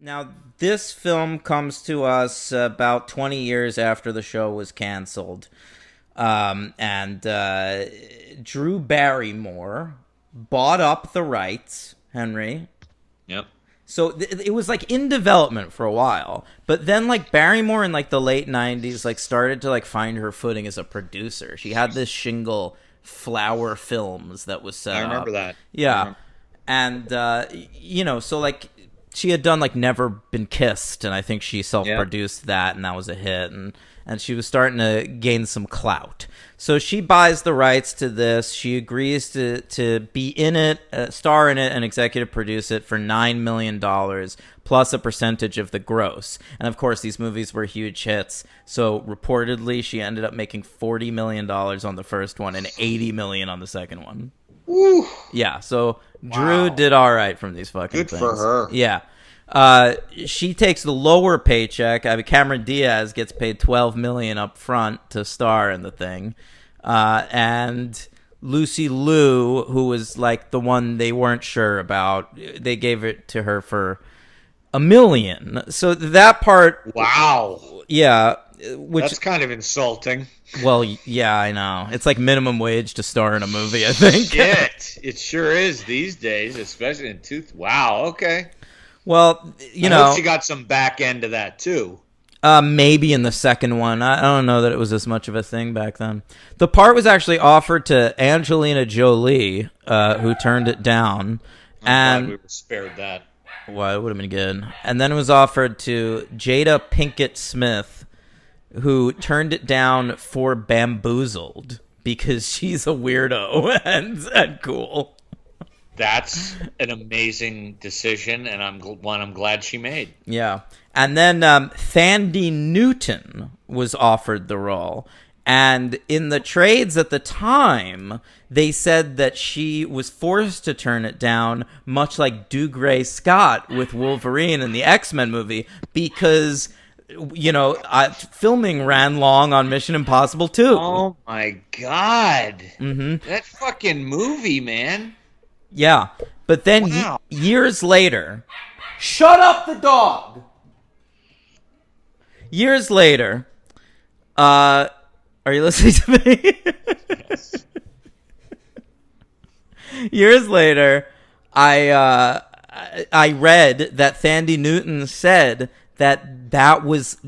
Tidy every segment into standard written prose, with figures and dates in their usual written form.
Now, this film comes to us about 20 years after the show was canceled. And Drew Barrymore bought up the rights, Henry. Yep. So it was like in development for a while, but then like Barrymore in like the late '90s like started to like find her footing as a producer. She had this shingle Flower Films that was set I up. remember that. Yeah, and so like she had done like Never Been Kissed, and I think she self-produced that, and that was a hit, and she was starting to gain some clout. So she buys the rights to this. She agrees to be in it, star in it, and executive produce it for $9 million plus a percentage of the gross. And of course, these movies were huge hits. So reportedly, she ended up making $40 million on the first one and $80 million on the second one. Woo. Yeah, so Drew did all right from these fucking Good things. for her. Yeah. She takes the lower paycheck. I mean, Cameron Diaz gets paid $12 million up front to star in the thing. And Lucy Liu, who was like the one they weren't sure about, they gave it to her for $1 million. So that part, Wow. yeah, which That's kind of insulting. well, yeah, I know. It's like minimum wage to star in a movie, I think. Shit. It sure is these days, especially in Wow. Okay. Well, I hope she got some back end to that too. Maybe in the second one. I don't know that it was as much of a thing back then. The part was actually offered to Angelina Jolie, who turned it down. I'm glad we were spared that. Well, it would have been good. And then it was offered to Jada Pinkett Smith, who turned it down for Bamboozled because she's a weirdo and cool. That's an amazing decision, and I'm glad she made. Yeah. And then Thandie Newton was offered the role. And in the trades at the time, they said that she was forced to turn it down, much like Dougray Scott with Wolverine in the X-Men movie, because, filming ran long on Mission Impossible 2. Oh, my God. Mm-hmm. That fucking movie, man. Yeah. But then Wow. years later... Shut up the dog! Years later... are you listening to me? Yes. Years later, I read that Thandie Newton said that was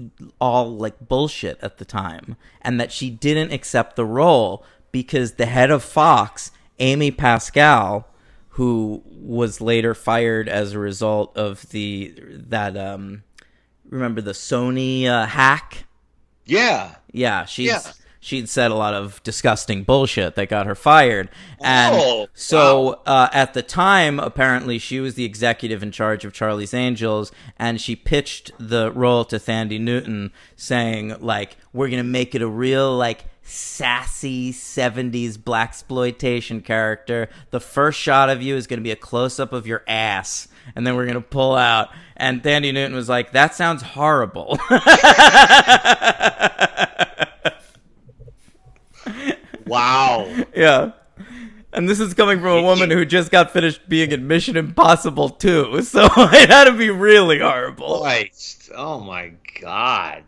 all like bullshit at the time, and that she didn't accept the role because the head of Fox, Amy Pascal, who was later fired as a result of remember the Sony hack? Yeah. Yeah, she'd said a lot of disgusting bullshit that got her fired. And at the time, apparently, she was the executive in charge of Charlie's Angels, and she pitched the role to Thandie Newton, saying, like, we're going to make it a real, like, sassy 70s blaxploitation character. The first shot of you is going to be a close-up of your ass, and then we're going to pull out. And Thandie Newton was like, that sounds horrible. Wow. Yeah. And this is coming from a woman who just got finished being in Mission Impossible 2, so it had to be really horrible. Christ. Oh, my God.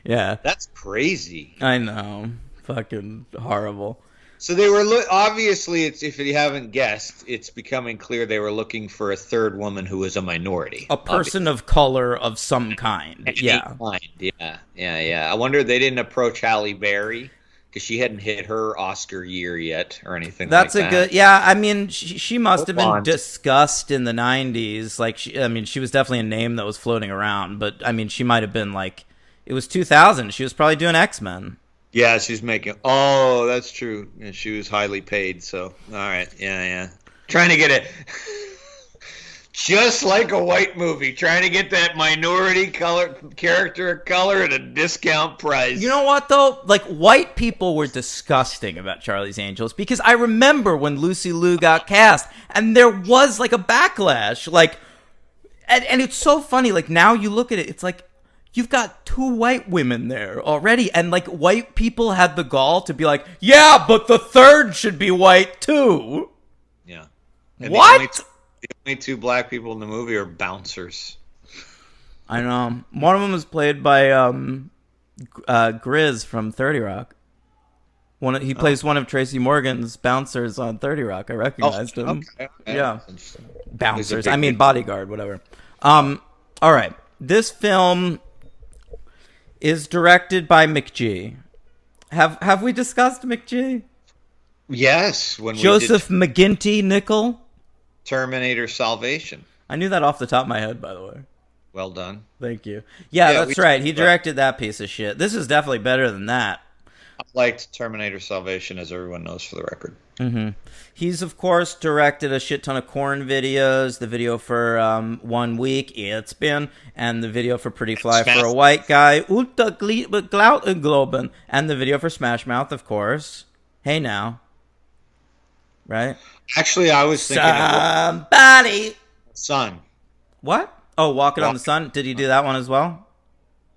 Yeah. That's crazy. I know. Fucking horrible. So they were obviously, if you haven't guessed, it's becoming clear they were looking for a third woman who was a minority. A person of color of some kind. Yeah. Yeah. I wonder they didn't approach Halle Berry because she hadn't hit her Oscar year yet or anything That's like a that. good, yeah, I mean, she must have been discussed in the 90s. Like, she was definitely a name that was floating around, but, I mean, she might have been like, it was 2000. She was probably doing X-Men. Yeah, she's making. Oh, that's true. Yeah, she was highly paid. So, all right. Yeah. Trying to get it. Just like a white movie, trying to get that minority character of color at a discount price. You know what, though? Like, white people were disgusting about Charlie's Angels because I remember when Lucy Liu got cast, and there was, like, a backlash. Like, and it's so funny. Like, now you look at it, it's like, you've got two white women there already, and, like, white people had the gall to be like, yeah, but the third should be white, too. Yeah. And what? The only two black people in the movie are bouncers. I know. One of them was played by Grizz from 30 Rock. He plays one of Tracy Morgan's bouncers on 30 Rock. I recognized him. Okay. Yeah. Bouncers. I mean bodyguard, whatever. All right. This film is directed by McG. Have we discussed McG? Yes. Joseph McGinty Nickel? Terminator Salvation. I knew that off the top of my head, by the way. Well done. Thank you. Yeah, that's right. He directed that piece of shit. This is definitely better than that. I liked Terminator Salvation, as everyone knows, for the record. Mm-hmm. He's, of course, directed a shit ton of Korn videos, the video for 1 Week, It's Been, and the video for Pretty Fly for a White Guy, Globen, and the video for Smash Mouth, of course. Hey Now. Right? Actually, I was thinking Somebody. Sun. What? Oh, Walking on the Sun. Did he do that one as well?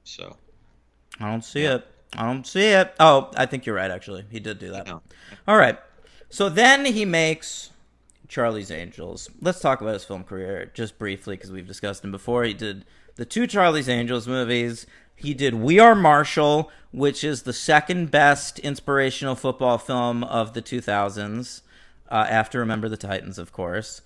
So. I don't see it. Oh, I think you're right, actually. He did do that. All right. So then he makes Charlie's Angels. Let's talk about his film career just briefly because we've discussed him before. He did the 2 Charlie's Angels movies. He did We Are Marshall, which is the second best inspirational football film of the 2000s, after Remember the Titans, of course.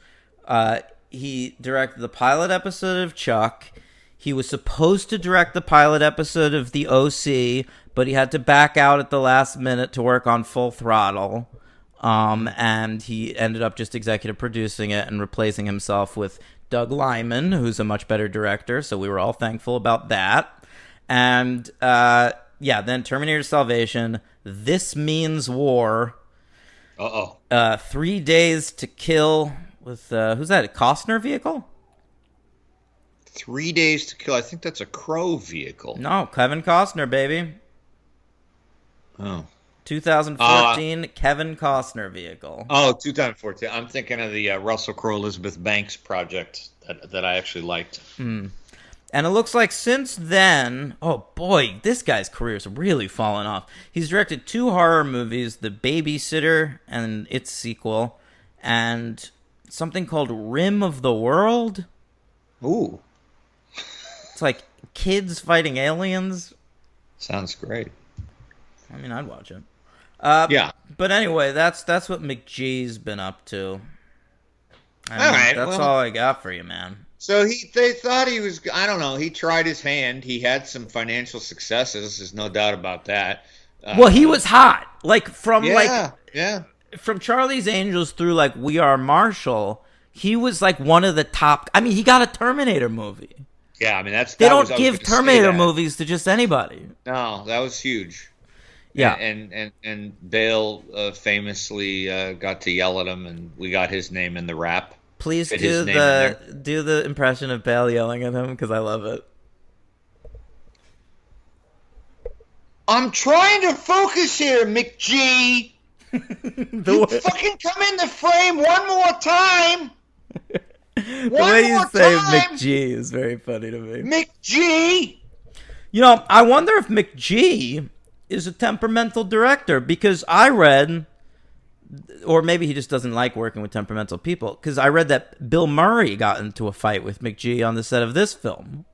He directed the pilot episode of Chuck. He was supposed to direct the pilot episode of The OC, but he had to back out at the last minute to work on Full Throttle. And he ended up just executive producing it and replacing himself with Doug Liman, who's a much better director. So we were all thankful about that. And, then Terminator Salvation, This Means War. 3 Days to Kill with, who's that, a Costner vehicle? 3 Days to Kill. I think that's a Crow vehicle. No, Kevin Costner, baby. Oh. 2014 Kevin Costner vehicle. Oh, 2014. I'm thinking of the Russell Crowe Elizabeth Banks project that I actually liked. And it looks like since then, oh boy, this guy's career's really fallen off. He's directed 2 horror movies, The Babysitter and its sequel, and something called Rim of the World. Ooh. It's like kids fighting aliens. Sounds great. I mean, I'd watch it. Yeah. But anyway, that's what McGee's been up to. That's all I got for you, man. So they thought he was, I don't know, he tried his hand. He had some financial successes. There's no doubt about that. Well, he was hot. From Charlie's Angels through like We Are Marshall, he was like one of the top. I mean, he got a Terminator movie. Yeah, I mean they don't give Terminator movies to just anybody. No, that was huge. Yeah, and Bale famously got to yell at him, and we got his name in the rap. Please do the impression of Bale yelling at him because I love it. I'm trying to focus here, McG. You fucking come in the frame one more time. The way you say McG is very funny to me. McG. You know, I wonder if McG is a temperamental director because I read, or maybe he just doesn't like working with temperamental people, because I read that Bill Murray got into a fight with McG on the set of this film.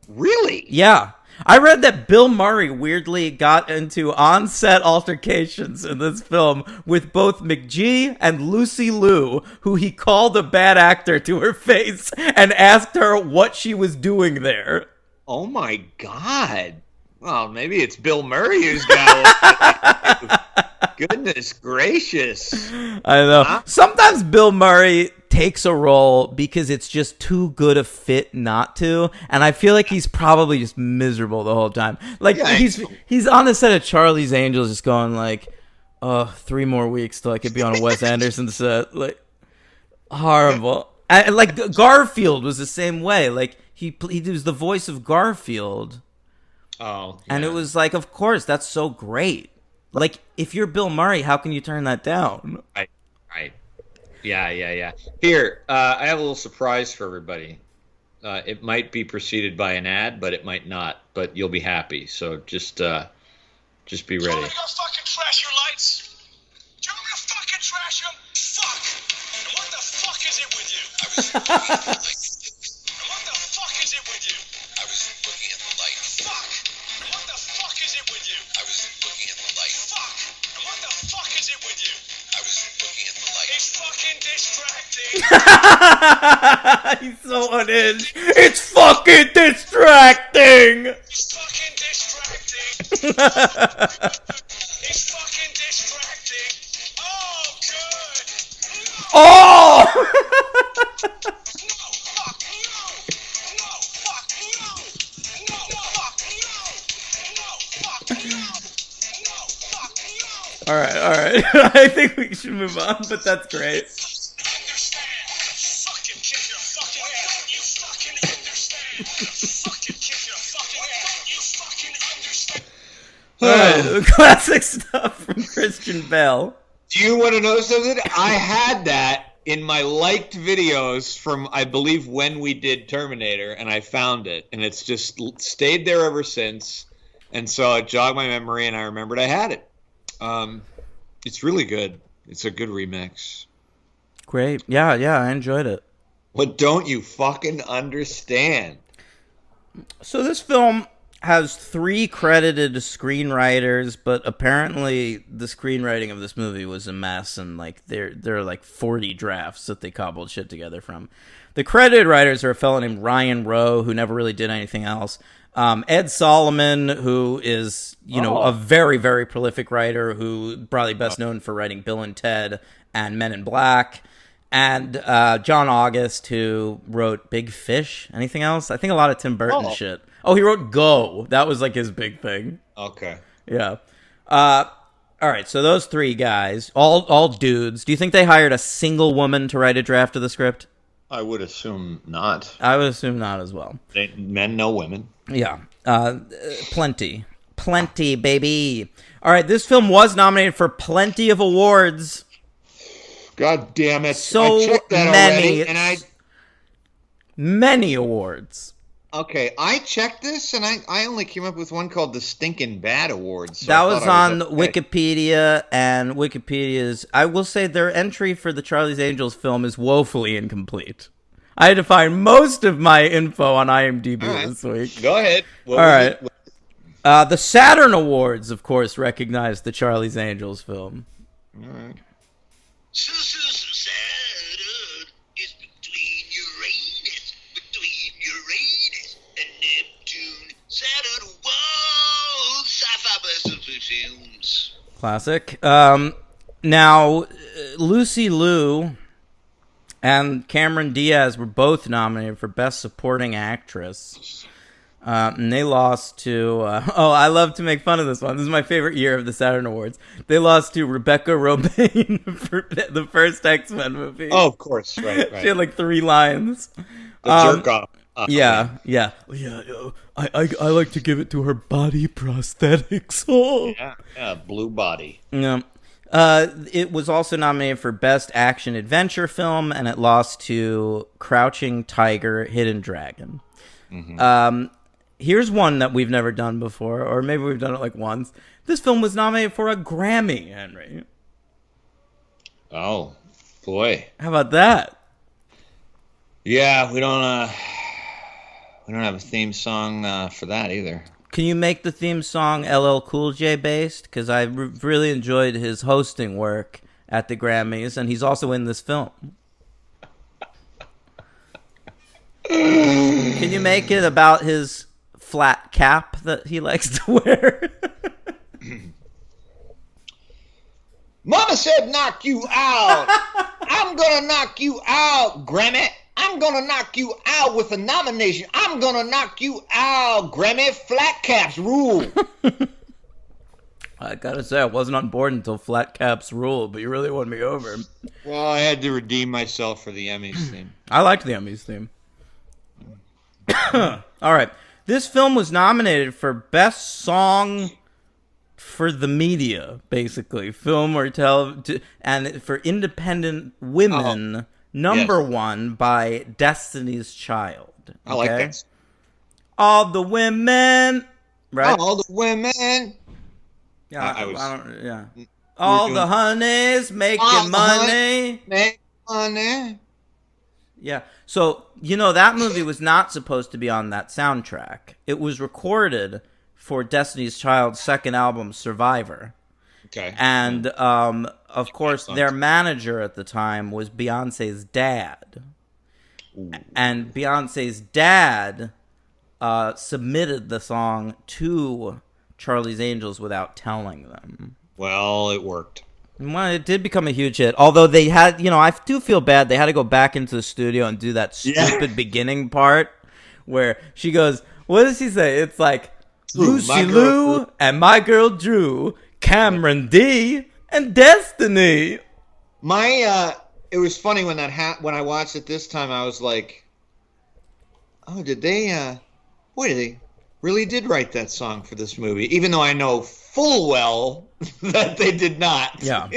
Really? Yeah. I read that Bill Murray weirdly got into on-set altercations in this film with both McG and Lucy Liu, who he called a bad actor to her face and asked her what she was doing there. Oh my God. Well, maybe it's Bill Murray who's got Goodness gracious. I know. Huh? Sometimes Bill Murray takes a role because it's just too good a fit not to, and I feel like he's probably just miserable the whole time. Like he's on the set of Charlie's Angels just going like, oh, 3 more weeks till I could be on a Wes Anderson set. Like, horrible. And like Garfield was the same way. Like he was the voice of Garfield. Oh. Yeah. And it was like, of course, that's so great. Like, if you're Bill Murray, how can you turn that down? Right. Yeah. Here, I have a little surprise for everybody. It might be preceded by an ad, but it might not. But you'll be happy. So just be ready. Do you want me to go fucking trash your lights? Do you want me to fucking trash them? Fuck! And what the fuck is it with you? And what the fuck is it with you? I was looking at the light. Fuck! What the fuck is it with you? I was looking at the light. Fuck! What the fuck is it with you? I was looking at the light. It's fucking distracting. He's so unhinged. It's fucking distracting. It's fucking distracting. It's fucking distracting. Oh, good. Oh! No, fuck, no. No, fuck, no. No, fuck, no. No, fuck, no. No, fuck, no. All right. I think we should move on, but that's great. Understand. Fucking kick your fucking ass. You fucking understand. Fucking kick your fucking ass. You fucking understand. All right, classic stuff from Christian Bale. Do you want to know something? I had that in my liked videos from, I believe, when we did Terminator, and I found it, and it's just stayed there ever since. And so it jogged my memory, and I remembered I had it. It's really good. It's a good remix. Great. Yeah, I enjoyed it. What don't you fucking understand? So this film has 3 credited screenwriters, but apparently the screenwriting of this movie was a mess, and like there are like 40 drafts that they cobbled shit together from. The credited writers are a fellow named Ryan Rowe, who never really did anything else. Ed Solomon, who is, a very, very prolific writer, who probably best known for writing Bill and Ted and Men in Black. And John August, who wrote Big Fish. Anything else? I think a lot of Tim Burton shit. Oh, he wrote Go. That was like his big thing. Okay. Yeah. All right, so those 3 guys, all dudes. Do you think they hired a single woman to write a draft of the script? I would assume not. I would assume not as well. Men, no women. Yeah. Plenty, baby. All right, this film was nominated for plenty of awards. God damn it. So I checked that many. already, and Many awards. Okay, I checked this, and I only came up with one called the Stinkin' Bad Awards. So that was on okay. Wikipedia, and Wikipedia's... I will say their entry for the Charlie's Angels film is woefully incomplete. I had to find most of my info on IMDb this week. Go ahead. All right. The Saturn Awards, of course, recognized the Charlie's Angels film. All right. Saturn is between Uranus and Neptune. Saturn, whoa, sci-fi films. Classic. Now, Lucy Liu and Cameron Diaz were both nominated for Best Supporting Actress. And they lost to... I love to make fun of this one. This is my favorite year of the Saturn Awards. They lost to Rebecca Romijn for the first X-Men movie. Oh, of course. Right. She had like 3 lines. The jerk-off. Yeah. I like to give it to her body prosthetics. Oh. Yeah, blue body. Yeah. It was also nominated for Best Action Adventure Film, and it lost to Crouching Tiger, Hidden Dragon. Mm-hmm. Here's one that we've never done before, or maybe we've done it like once. This film was nominated for a Grammy, Henry. Oh, boy. How about that? Yeah, we don't have a theme song for that either. Can you make the theme song LL Cool J based? Because I really enjoyed his hosting work at the Grammys, and he's also in this film. Can you make it about his flat cap that he likes to wear? Mama said knock you out. I'm gonna knock you out, Grammy. I'm gonna knock you out with a nomination. I'm gonna knock you out, Grammy. Flat caps rule. I gotta say, I wasn't on board until Flat Caps rule, but you really won me over. Well, I had to redeem myself for the Emmys theme. I liked the Emmys theme. All right. This film was nominated for Best Song for the Media, basically. Film or and for Independent Women, number 1 by Destiny's Child. Okay? I like that. All the women, right? All the women. Yeah, I don't, yeah. All the honeys making money. Make money. Yeah. So, that movie was not supposed to be on that soundtrack. It was recorded for Destiny's Child's second album, Survivor. Okay. And, of course, their manager at the time was Beyonce's dad. Ooh. And Beyonce's dad submitted the song to Charlie's Angels without telling them. Well, it worked. Well, it did become a huge hit. Although they had, I do feel bad. They had to go back into the studio and do that stupid beginning part where she goes, what does she say? It's like, Lucy Lou and my girl Drew, Cameron D, and Destiny. It was funny when when I watched it this time, I was like, oh, did they, they really did write that song for this movie, even though I know full well that they did not. Yeah.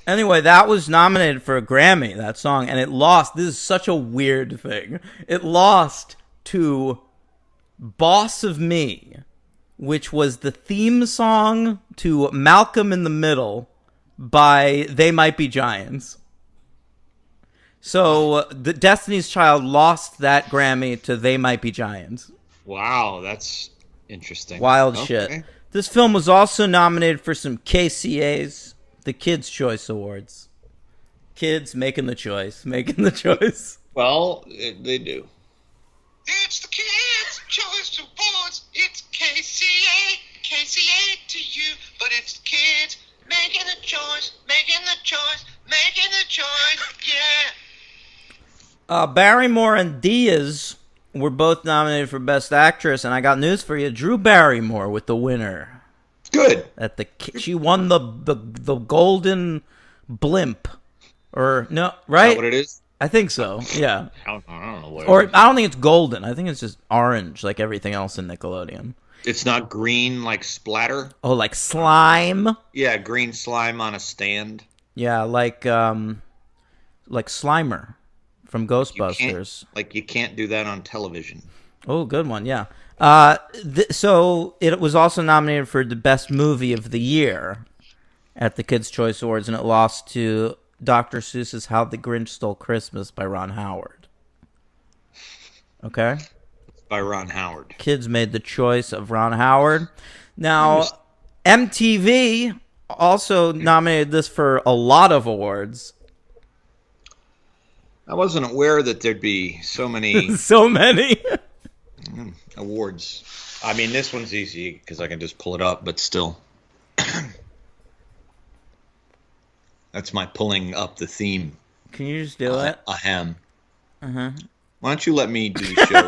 Anyway, that was nominated for a Grammy, that song, and it lost. This is such a weird thing. It lost to Boss of Me, which was the theme song to Malcolm in the Middle by They Might Be Giants. So, the Destiny's Child lost that Grammy to They Might Be Giants. Wow, that's interesting. Wild shit. This film was also nominated for some KCAs, the Kids' Choice Awards. Kids making the choice. Well, they do. It's the Kids' Choice Awards. It's KCA to you, but it's the kids making the choice, yeah. Barrymore and Diaz were both nominated for Best Actress, and I got news for you. Drew Barrymore with the winner. Good. She won the Golden Blimp, or no, right? Is that what it is? I think so. Yeah. I don't know what. Or I don't think it's golden. I think it's just orange, like everything else in Nickelodeon. It's not green like splatter. Oh, like slime. Yeah, green slime on a stand. Yeah, like Slimer from Ghostbusters. You can't do that on television. Oh, good one. Yeah. So it was also nominated for the Best Movie of the Year at the Kids' Choice Awards, and it lost to Dr. Seuss's How the Grinch Stole Christmas by Ron Howard. Okay? By Ron Howard. Kids made the choice of Ron Howard. Now, MTV also nominated this for a lot of awards. I wasn't aware that there'd be so many... so many? awards. I mean, this one's easy because I can just pull it up, but still. That's my pulling up the theme. Can you just do it? Ahem. Uh-huh. Why don't you let me do the show?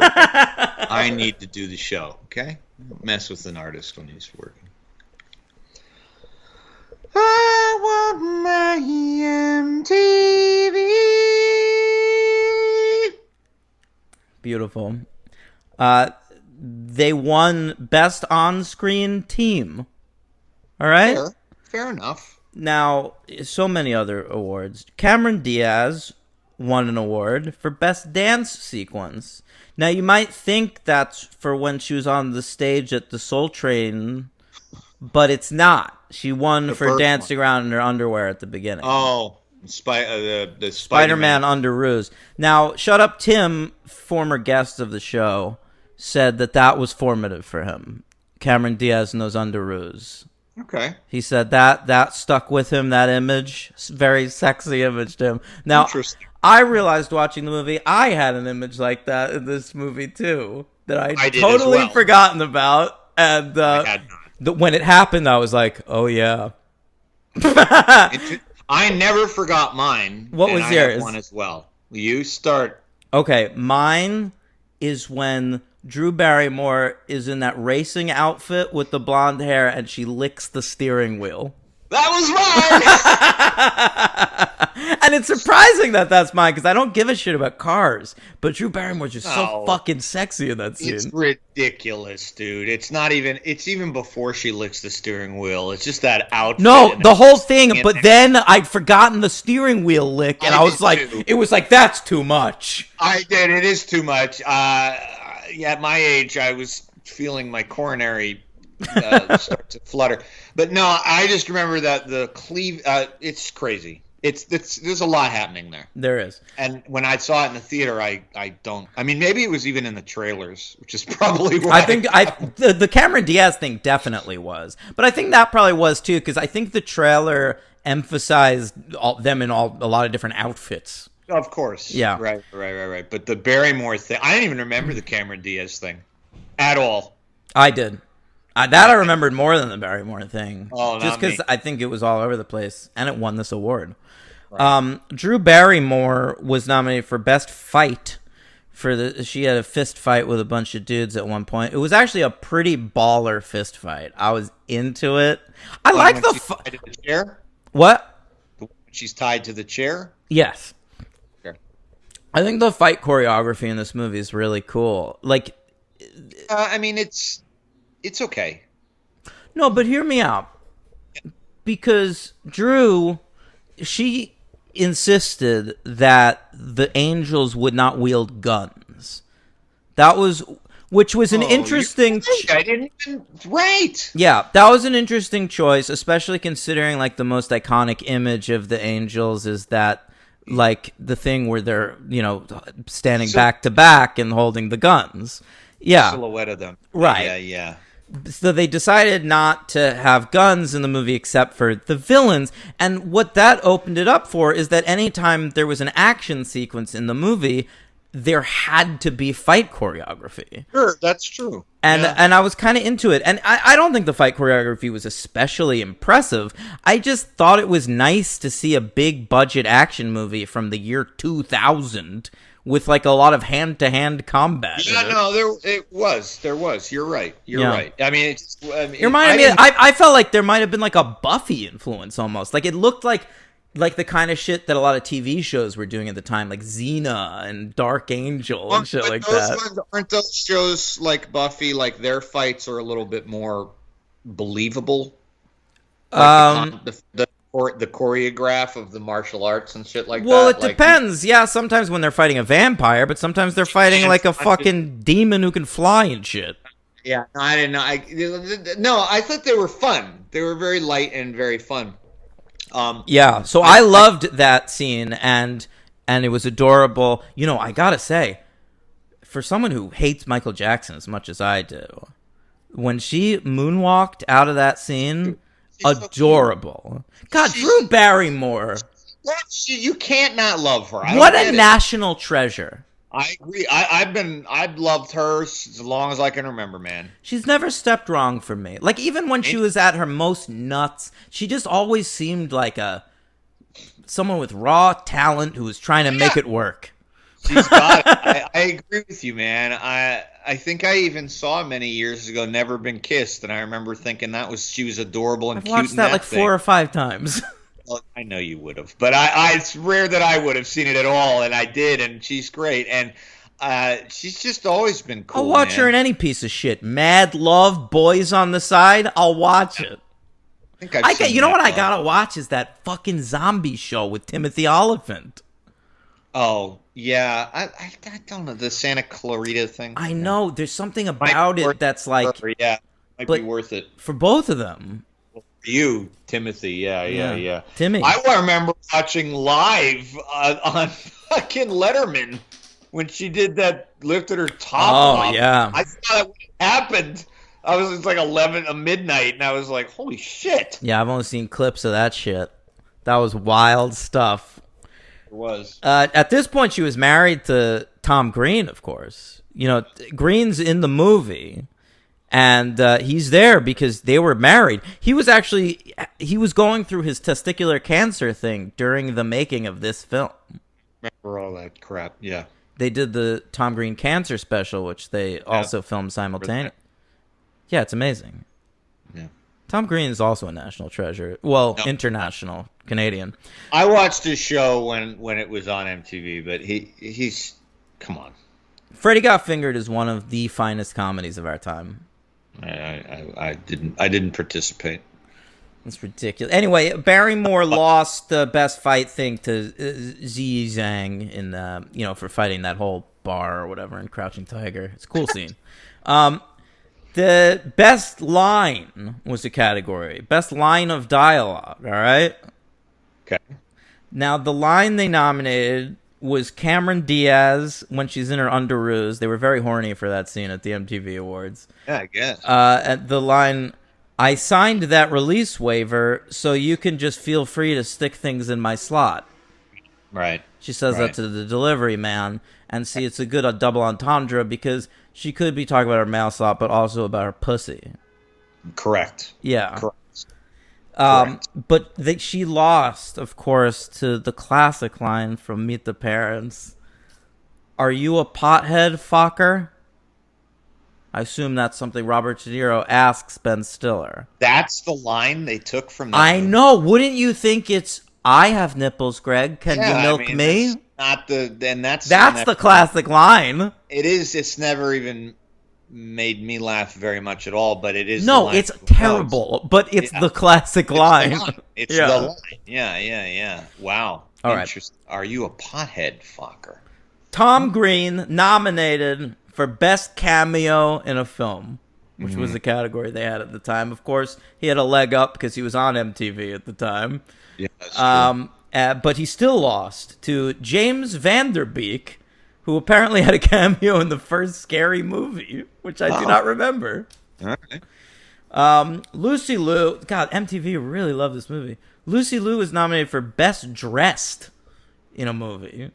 I need to do the show, okay? Don't mess with an artist when he's working. I want my MTV. Beautiful. They won Best On-Screen Team. All right? Fair enough. Now, so many other awards. Cameron Diaz won an award for Best Dance Sequence. Now, you might think that's for when she was on the stage at the Soul Train, but it's not. She won for dancing around in her underwear at the beginning. Oh, the Spider-Man Underoos. Now, Shut Up Tim, former guest of the show, said that was formative for him. Cameron Diaz and those underoos. Okay. He said that stuck with him, that image. Very sexy image to him. Now, I realized watching the movie, I had an image like that in this movie, too. That I totally forgotten about. And when it happened, I was like, oh, yeah. I never forgot mine. What was yours? I have one as well. You start. Okay, mine is when Drew Barrymore is in that racing outfit with the blonde hair and she licks the steering wheel. That was mine! And it's surprising that's mine because I don't give a shit about cars. But Drew Barrymore's just so fucking sexy in that scene. It's ridiculous, dude. It's even before she licks the steering wheel. It's just that outfit. No, the whole thing. But then I'd forgotten the steering wheel lick and I was like, it was like, that's too much. I did. It is too much. At my age, I was feeling my coronary start to flutter. But no, I just remember that the cleave. It's crazy. It's there's a lot happening there. There is. And when I saw it in the theater, I don't. I mean, maybe it was even in the trailers, which is probably why. I think the Cameron Diaz thing definitely was, but I think that probably was too, because I think the trailer emphasized them in a lot of different outfits. Of course. Yeah. Right. But the Barrymore thing, I didn't even remember the Cameron Diaz thing at all. I did. That I remembered more than the Barrymore thing. Oh, just because I think it was all over the place, and it won this award. Right. Drew Barrymore was nominated for Best Fight. She had a fist fight with a bunch of dudes at one point. It was actually a pretty baller fist fight. I was into it. I like the tied to the chair. What? She's tied to the chair. Yes. Sure. I think the fight choreography in this movie is really cool. Like, I mean, it's okay. No, but hear me out. Because Drew, she insisted that the angels would not wield guns. Which was an interesting. I didn't even. Right. Yeah, that was an interesting choice, especially considering like the most iconic image of the angels is that like the thing where they're standing back to back and holding the guns. Yeah, silhouette of them. Right. Yeah. So they decided not to have guns in the movie except for the villains. And what that opened it up for is that anytime there was an action sequence in the movie, there had to be fight choreography. Sure, that's true. And I was kind of into it. And I don't think the fight choreography was especially impressive. I just thought it was nice to see a big budget action movie from the year 2000 with like a lot of hand-to-hand combat. Yeah, no, there was. You're right. I mean, it reminded me. I felt like there might have been like a Buffy influence almost. Like it looked like the kind of shit that a lot of TV shows were doing at the time, like Xena and Dark Angel and shit like that. Aren't those shows like Buffy? Like their fights are a little bit more believable. Like the choreograph of the martial arts and shit like that. Well, it depends. Yeah, sometimes when they're fighting a vampire, but sometimes they're fighting like a fucking demon who can fly and shit. Yeah, I didn't know. I thought they were fun. They were very light and very fun. Yeah, so I loved that scene, and it was adorable. I gotta say, for someone who hates Michael Jackson as much as I do, when she moonwalked out of that scene, adorable. God, Drew Barrymore. You can't not love her. What a national treasure. I agree. I've loved her as long as I can remember, man. She's never stepped wrong for me. Like, even when she was at her most nuts, she just always seemed like someone with raw talent who was trying to make it work. She's got it. I agree with you, man. I think I even saw many years ago Never Been Kissed, and I remember thinking she was adorable and I've cute. watched that like 4 or 5 times. Well, I know you would have, but it's rare that I would have seen it at all, and I did, and she's great, and she's just always been cool. I'll watch her in any piece of shit. Mad Love, Boys on the Side, I'll watch it. You know what I gotta watch is that fucking zombie show with Timothy Olyphant. Oh, yeah. I don't know. The Santa Clarita thing. I know. There's something about it that's like... Yeah, might be worth it. For both of them. For you, Timothy. Yeah. Timmy. I remember watching live on fucking Letterman when she did that, lifted her top off. Yeah. I saw that when it happened. It's like 11 midnight, and I was like, holy shit. Yeah, I've only seen clips of that shit. That was wild stuff. It was. At this point, she was married to Tom Green, of course. Green's in the movie, and he's there because they were married. He was going through his testicular cancer thing during the making of this film. Remember all that crap, yeah. They did the Tom Green cancer special, which they also filmed simultaneously. Yeah, it's amazing. Yeah. Tom Green is also a national treasure. Well, international, Canadian. I watched his show when it was on MTV, but he's come on. Freddy Got Fingered is one of the finest comedies of our time. I didn't participate. That's ridiculous. Anyway, Barrymore lost the best fight thing to Ziyi Zhang in for fighting that whole bar or whatever in Crouching Tiger. It's a cool scene. The best line was the category. Best line of dialogue, all right? Okay. Now, the line they nominated was Cameron Diaz when she's in her underoos. They were very horny for that scene at the MTV Awards. Yeah, I guess. At the line, I signed that release waiver so you can just feel free to stick things in my slot. Right. She says that to the delivery man. And see, it's a good double entendre because she could be talking about her mail slot, but also about her pussy. Correct. Yeah. Correct. But she lost, of course, to the classic line from Meet the Parents. Are you a pothead, fucker? I assume that's something Robert De Niro asks Ben Stiller. That's the line they took from that I movie. know. Wouldn't you think it's, I have nipples, Greg. Can you milk me? Not the, and that's the classic line. It is. It's never even made me laugh very much at all, but it is. No, it's terrible, but it's the classic line. It's the line. Yeah. Wow. All right. Are you a pothead, fucker? Tom Green nominated for Best Cameo in a Film, which was the category they had at the time. Of course, he had a leg up because he was on MTV at the time. Yeah, that's true. But he still lost to James Van Der Beek, who apparently had a cameo in the first Scary Movie, which I do not remember. All right. Lucy Liu, God, MTV really loved this movie. Lucy Liu was nominated for Best Dressed in a Movie.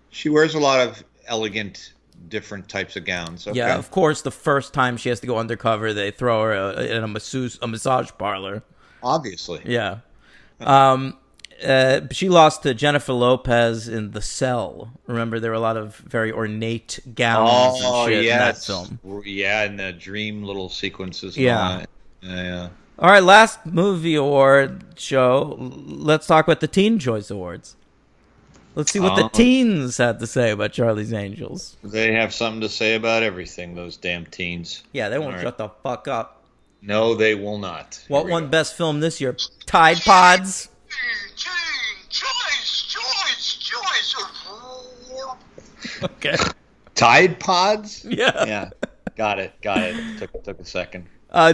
She wears a lot of elegant, different types of gowns. Okay. Yeah, of course, the first time she has to go undercover, they throw her in a massage parlor. Obviously. Yeah. She lost to Jennifer Lopez in The Cell. Remember, there were a lot of very ornate gowns and shit in that film. Yeah, and the dream little sequences. Yeah. Yeah. All right, last movie award show. Let's talk about the Teen Choice Awards. Let's see what the teens had to say about Charlie's Angels. They have something to say about everything, those damn teens. Yeah, they won't shut the fuck up. No, they will not. What won Best Film this year? Tide Pods. Okay. Tide Pods? Yeah. Yeah. Got it. Took a second.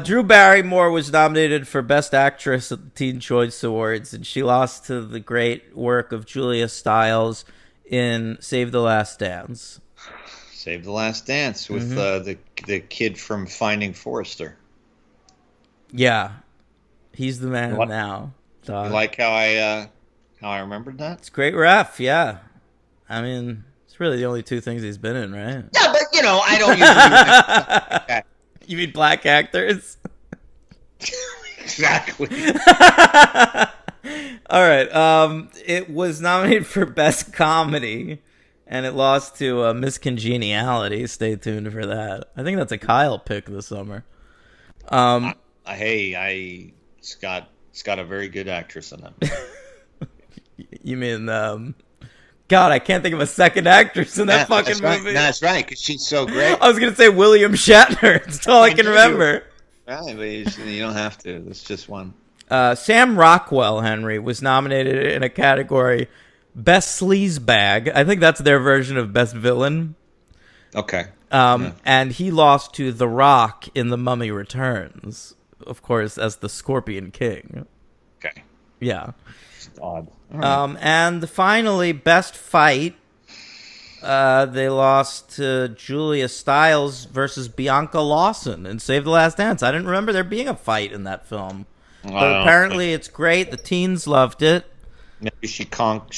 Drew Barrymore was nominated for Best Actress at the Teen Choice Awards, and she lost to the great work of Julia Stiles in Save the Last Dance. Save the Last Dance with the kid from Finding Forrester. Yeah. He's the man now. You like how I remembered that? It's a great ref, yeah. I mean, it's really the only two things he's been in, right? Yeah, but I don't usually do. You mean black actors? Exactly. All right. It was nominated for Best Comedy, and it lost to Miss Congeniality. Stay tuned for that. I think that's a Kyle pick this summer. Hey, it's got a very good actress in it. You mean, God, I can't think of a second actress in that fucking movie. That's right, because she's so great. I was going to say William Shatner. That's all I can remember. Right, but you don't have to. It's just one. Sam Rockwell, Henry, was nominated in a category Best Sleazebag. I think that's their version of Best Villain. Okay. And he lost to The Rock in The Mummy Returns, of course, as the Scorpion King. Okay. Yeah. It's odd. Right. And finally, Best Fight. They lost to Julia Stiles versus Bianca Lawson in Save the Last Dance. I didn't remember there being a fight in that film. But apparently it's great. The teens loved it. Maybe she cold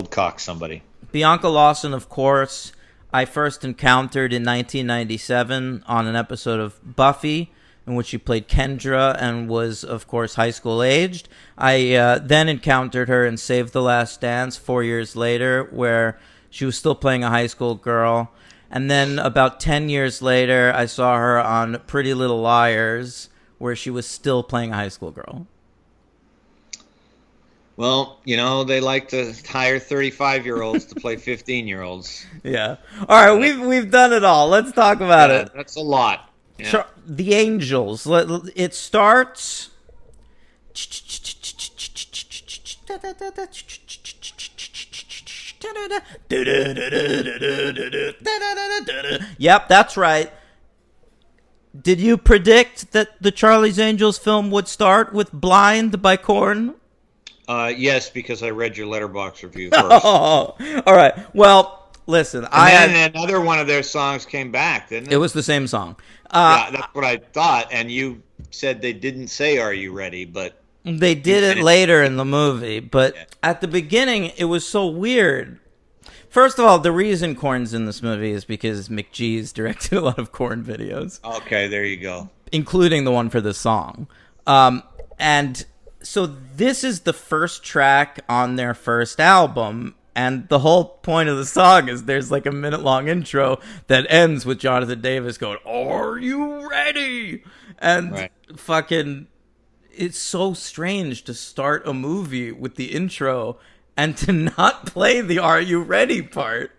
cocked somebody. Bianca Lawson, of course, I first encountered in 1997 on an episode of Buffy, in which she played Kendra and was, of course, high school aged. I then encountered her in Save the Last Dance 4 years later, where she was still playing a high school girl. And then about 10 years later, I saw her on Pretty Little Liars, where she was still playing a high school girl. Well, they like to hire 35-year-olds to play 15-year-olds. Yeah. All right, we've done it all. Let's talk about it. That's a lot. Yeah. The Angels. It starts. Yep, that's right. Did you predict that the Charlie's Angels film would start with Blind by Korn? Yes, because I read your Letterboxd review first. Oh, all right. Well, listen, And another one of their songs came back, didn't it? It was the same song. Yeah, that's what I thought. And you said they didn't say "Are you ready?" But they did it later in the movie. But at the beginning, it was so weird. First of all, the reason Korn's in this movie is because McGee's directed a lot of Korn videos. Okay, there you go. Including the one for this song. And so this is the first track on their first album. And the whole point of the song is there's like a minute-long intro that ends with Jonathan Davis going, "Are you ready?" And fucking, it's so strange to start a movie with the intro and to not play the "Are you ready?" part.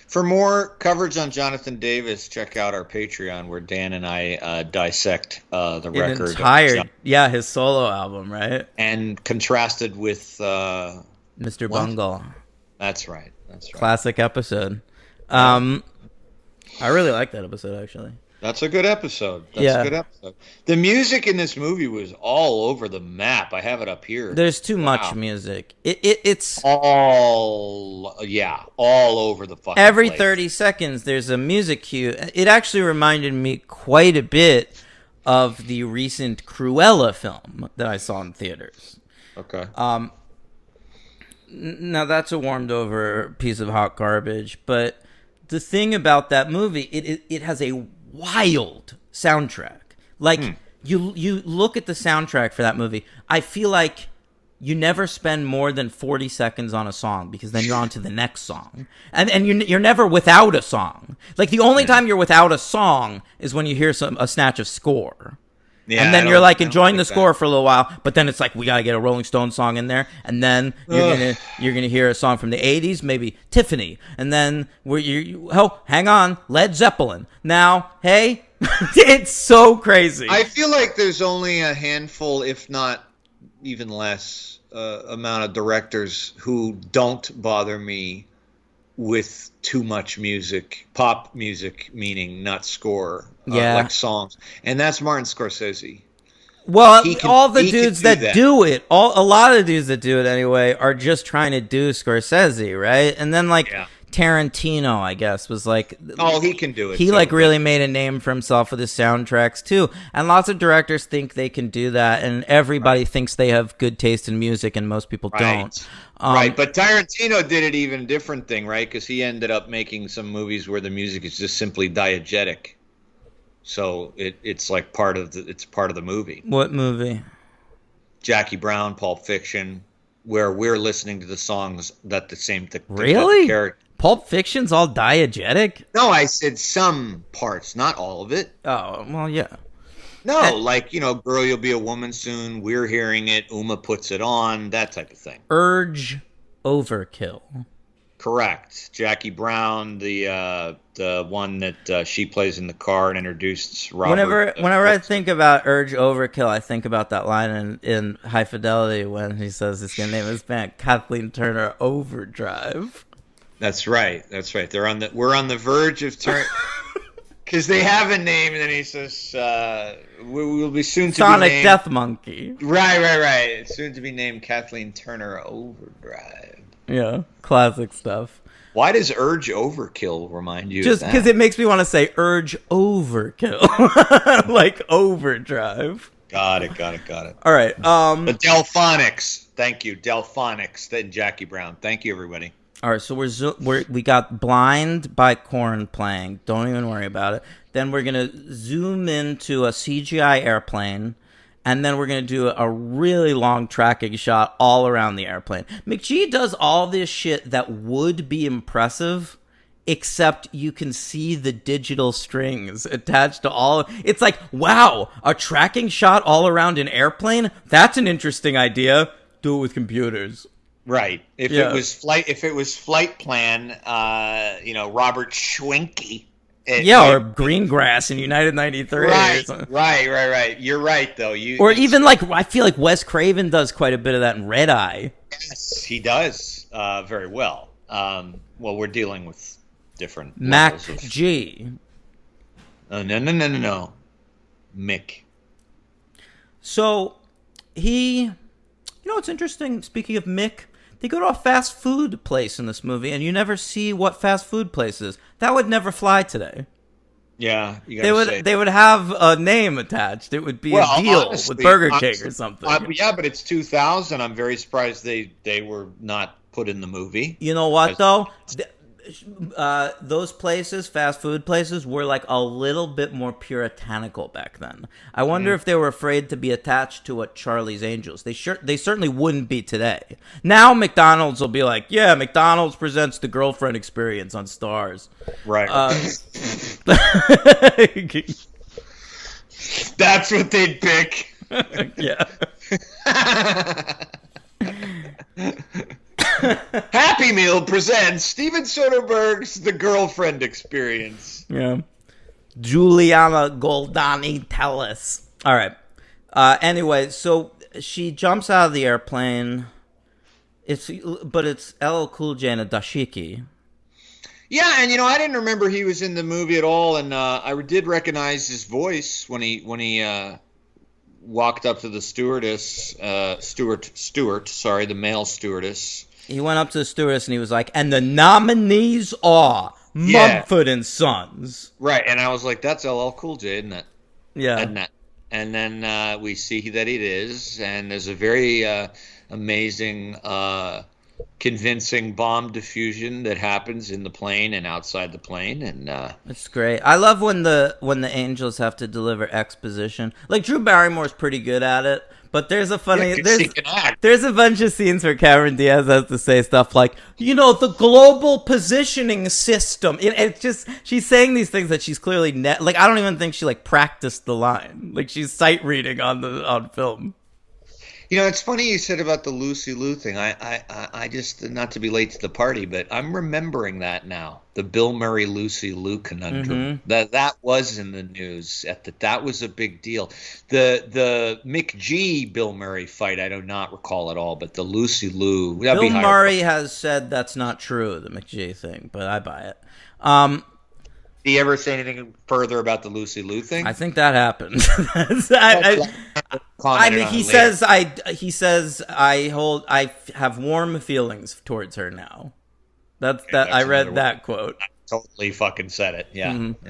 For more coverage on Jonathan Davis, check out our Patreon where Dan and I dissect the record. Entire, his solo album, right? And contrasted with Mr. Bungle. That's right. Classic episode. I really like that episode, actually. That's a good episode. A good episode. The music in this movie was all over the map. I have it up here. There's too much music. It's all over the fucking every place. 30 seconds there's a music cue. It actually reminded me quite a bit of the recent Cruella film that I saw in theaters. Okay. Now that's a warmed over piece of hot garbage, but the thing about that movie, it has a wild soundtrack. Like you look at the soundtrack for that movie, I feel like you never spend more than 40 seconds on a song because then you're on to the next song. And you're never without a song. Like the only time you're without a song is when you hear a snatch of score. Yeah, and then you're like enjoying the score for a little while, but then it's like we gotta get a Rolling Stone song in there, and then you're gonna hear a song from the '80s, maybe Tiffany, and then hang on, Led Zeppelin. Now, hey, it's so crazy. I feel like there's only a handful, if not even less, amount of directors who don't bother me with too much music, pop music, meaning not score, like songs, and that's Martin Scorsese. Well, all the dudes that do it, a lot of the dudes that do it anyway, are just trying to do Scorsese, right? And then Tarantino, I guess, was like, oh, he can do it. He really made a name for himself with his soundtracks too, and lots of directors think they can do that, and everybody thinks they have good taste in music, and most people don't. Right, but Tarantino did it even different thing, right? Because he ended up making some movies where the music is just simply diegetic, so it's like part of the movie. What movie? Jackie Brown, Pulp Fiction, where we're listening to the songs that the same thing. Really? Pulp Fiction's all diegetic? No, I said some parts, not all of it. Oh, well, yeah. No, Girl, You'll Be a Woman Soon, we're hearing it, Uma puts it on, that type of thing. Urge Overkill. Correct. Jackie Brown, the one that she plays in the car and introduced Robert. Whenever I think about Urge Overkill, I think about that line in High Fidelity when he says he's going to name his band Kathleen Turner Overdrive. That's right. We're on the verge of because they have a name, and then he says, we will be soon to Sonic be named... Death Monkey. Right. Soon to be named Kathleen Turner Overdrive. Yeah, classic stuff. Why does Urge Overkill remind you Just of that? Because it makes me want to say Urge Overkill. Like Overdrive. Got it. All right. The Delphonics. Thank you, Delphonics. Then Jackie Brown. Thank you, everybody. All right, so we got Blind by Korn playing. Don't even worry about it. Then we're going to zoom into a CGI airplane, and then we're going to do a really long tracking shot all around the airplane. McGee does all this shit that would be impressive, except you can see the digital strings attached to all. It's like, wow, a tracking shot all around an airplane? That's an interesting idea. Do it with computers. Right. If it was flight plan, Robert Schwenke. Or Greengrass in United 93. Right. You're right, though. Even I feel like Wes Craven does quite a bit of that in Red Eye. Yes, he does very well. We're dealing with different Mac G. No. Mick. So he You know what's interesting? Speaking of Mick, they go to a fast food place in this movie, and you never see what fast food place is. That would never fly today. Yeah, they would have a name attached. It would be a deal honestly, with Burger King or something. Yeah, but it's 2000. I'm very surprised they were not put in the movie. You know what though? Those places, fast food places, were like a little bit more puritanical back then. I wonder if they were afraid to be attached to what Charlie's Angels. They certainly wouldn't be today. Now McDonald's will be like, yeah, McDonald's presents the girlfriend experience on Stars. Right. That's what they'd pick. Yeah. Happy Meal presents Steven Soderbergh's The Girlfriend Experience. Yeah. Juliana Goldani, tell us. All right. Anyway, so she jumps out of the airplane. It's LL Cool J and a dashiki. Yeah, and I didn't remember he was in the movie at all, and I did recognize his voice when he walked up to the stewardess, the male stewardess. He went up to the stewardess and he was like, and the nominees are Mumford and Sons. Right, and I was like, that's LL Cool J, isn't it? Yeah. And then we see that it is, and there's a very amazing, convincing bomb diffusion that happens in the plane and outside the plane, and it's great. I love when the Angels have to deliver exposition. Like Drew Barrymore's pretty good at it, but there's a there's a bunch of scenes where Cameron Diaz has to say stuff like, the global positioning system. It's just she's saying these things that she's clearly like I don't even think she like practiced the line. Like she's sight reading on film. It's funny you said about the Lucy Liu thing. I just, not to be late to the party, but I'm remembering that now. The Bill Murray Lucy Liu conundrum. Mm-hmm. That was in the news. That was a big deal. The McG Bill Murray fight, I do not recall at all, but the Lucy Liu. Bill Murray has said that's not true, the McG thing, but I buy it. Did he ever say anything further about the Lucy Liu thing? I think that happened. He says I have warm feelings towards her now. That's I read that quote. I totally fucking said it. Yeah. Mm-hmm.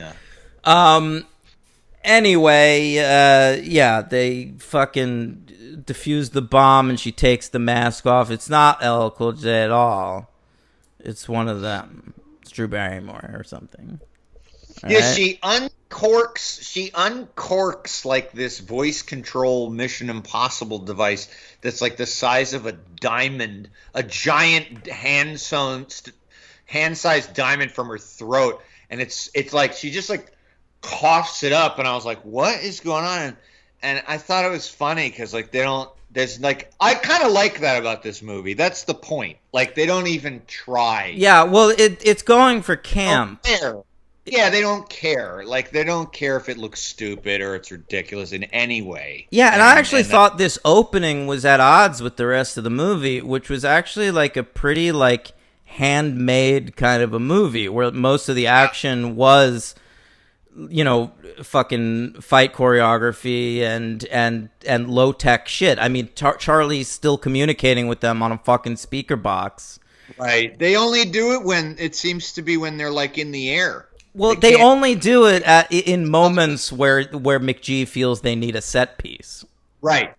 Yeah. Anyway, they fucking defuse the bomb and she takes the mask off. It's not LL Cool J at all. It's one of them. It's Drew Barrymore or something. Yeah, right. She uncorks like this voice control Mission Impossible device that's like the size of a diamond, a giant hand-sized diamond from her throat, and it's like she just like coughs it up, and I was like, what is going on? And I thought it was funny because like I kind of like that about this movie. That's the point. Like they don't even try. Yeah, well, it's going for camp. Yeah, they don't care. Like, they don't care if it looks stupid or it's ridiculous in any way. Yeah, and I actually thought this opening was at odds with the rest of the movie, which was actually, like, a pretty, like, handmade kind of a movie, where most of the action was, fucking fight choreography and low-tech shit. I mean, Charlie's still communicating with them on a fucking speaker box. Right. They only do it when they're, like, in the air. Well, they only do it in moments where McG feels they need a set piece. Right.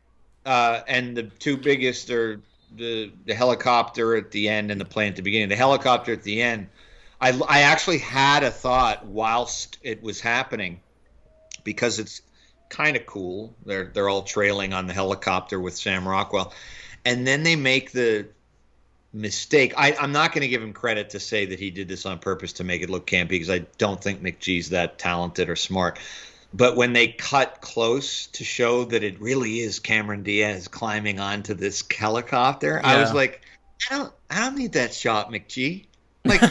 And the two biggest are the helicopter at the end and the plane at the beginning. The helicopter at the end, I actually had a thought whilst it was happening, because it's kind of cool. They're all trailing on the helicopter with Sam Rockwell. And then they make the mistake. I'm not going to give him credit to say that he did this on purpose to make it look campy, because I don't think McGee's that talented or smart. But when they cut close to show that it really is Cameron Diaz climbing onto this helicopter, yeah. I was like, I don't need that shot, McGee. Like,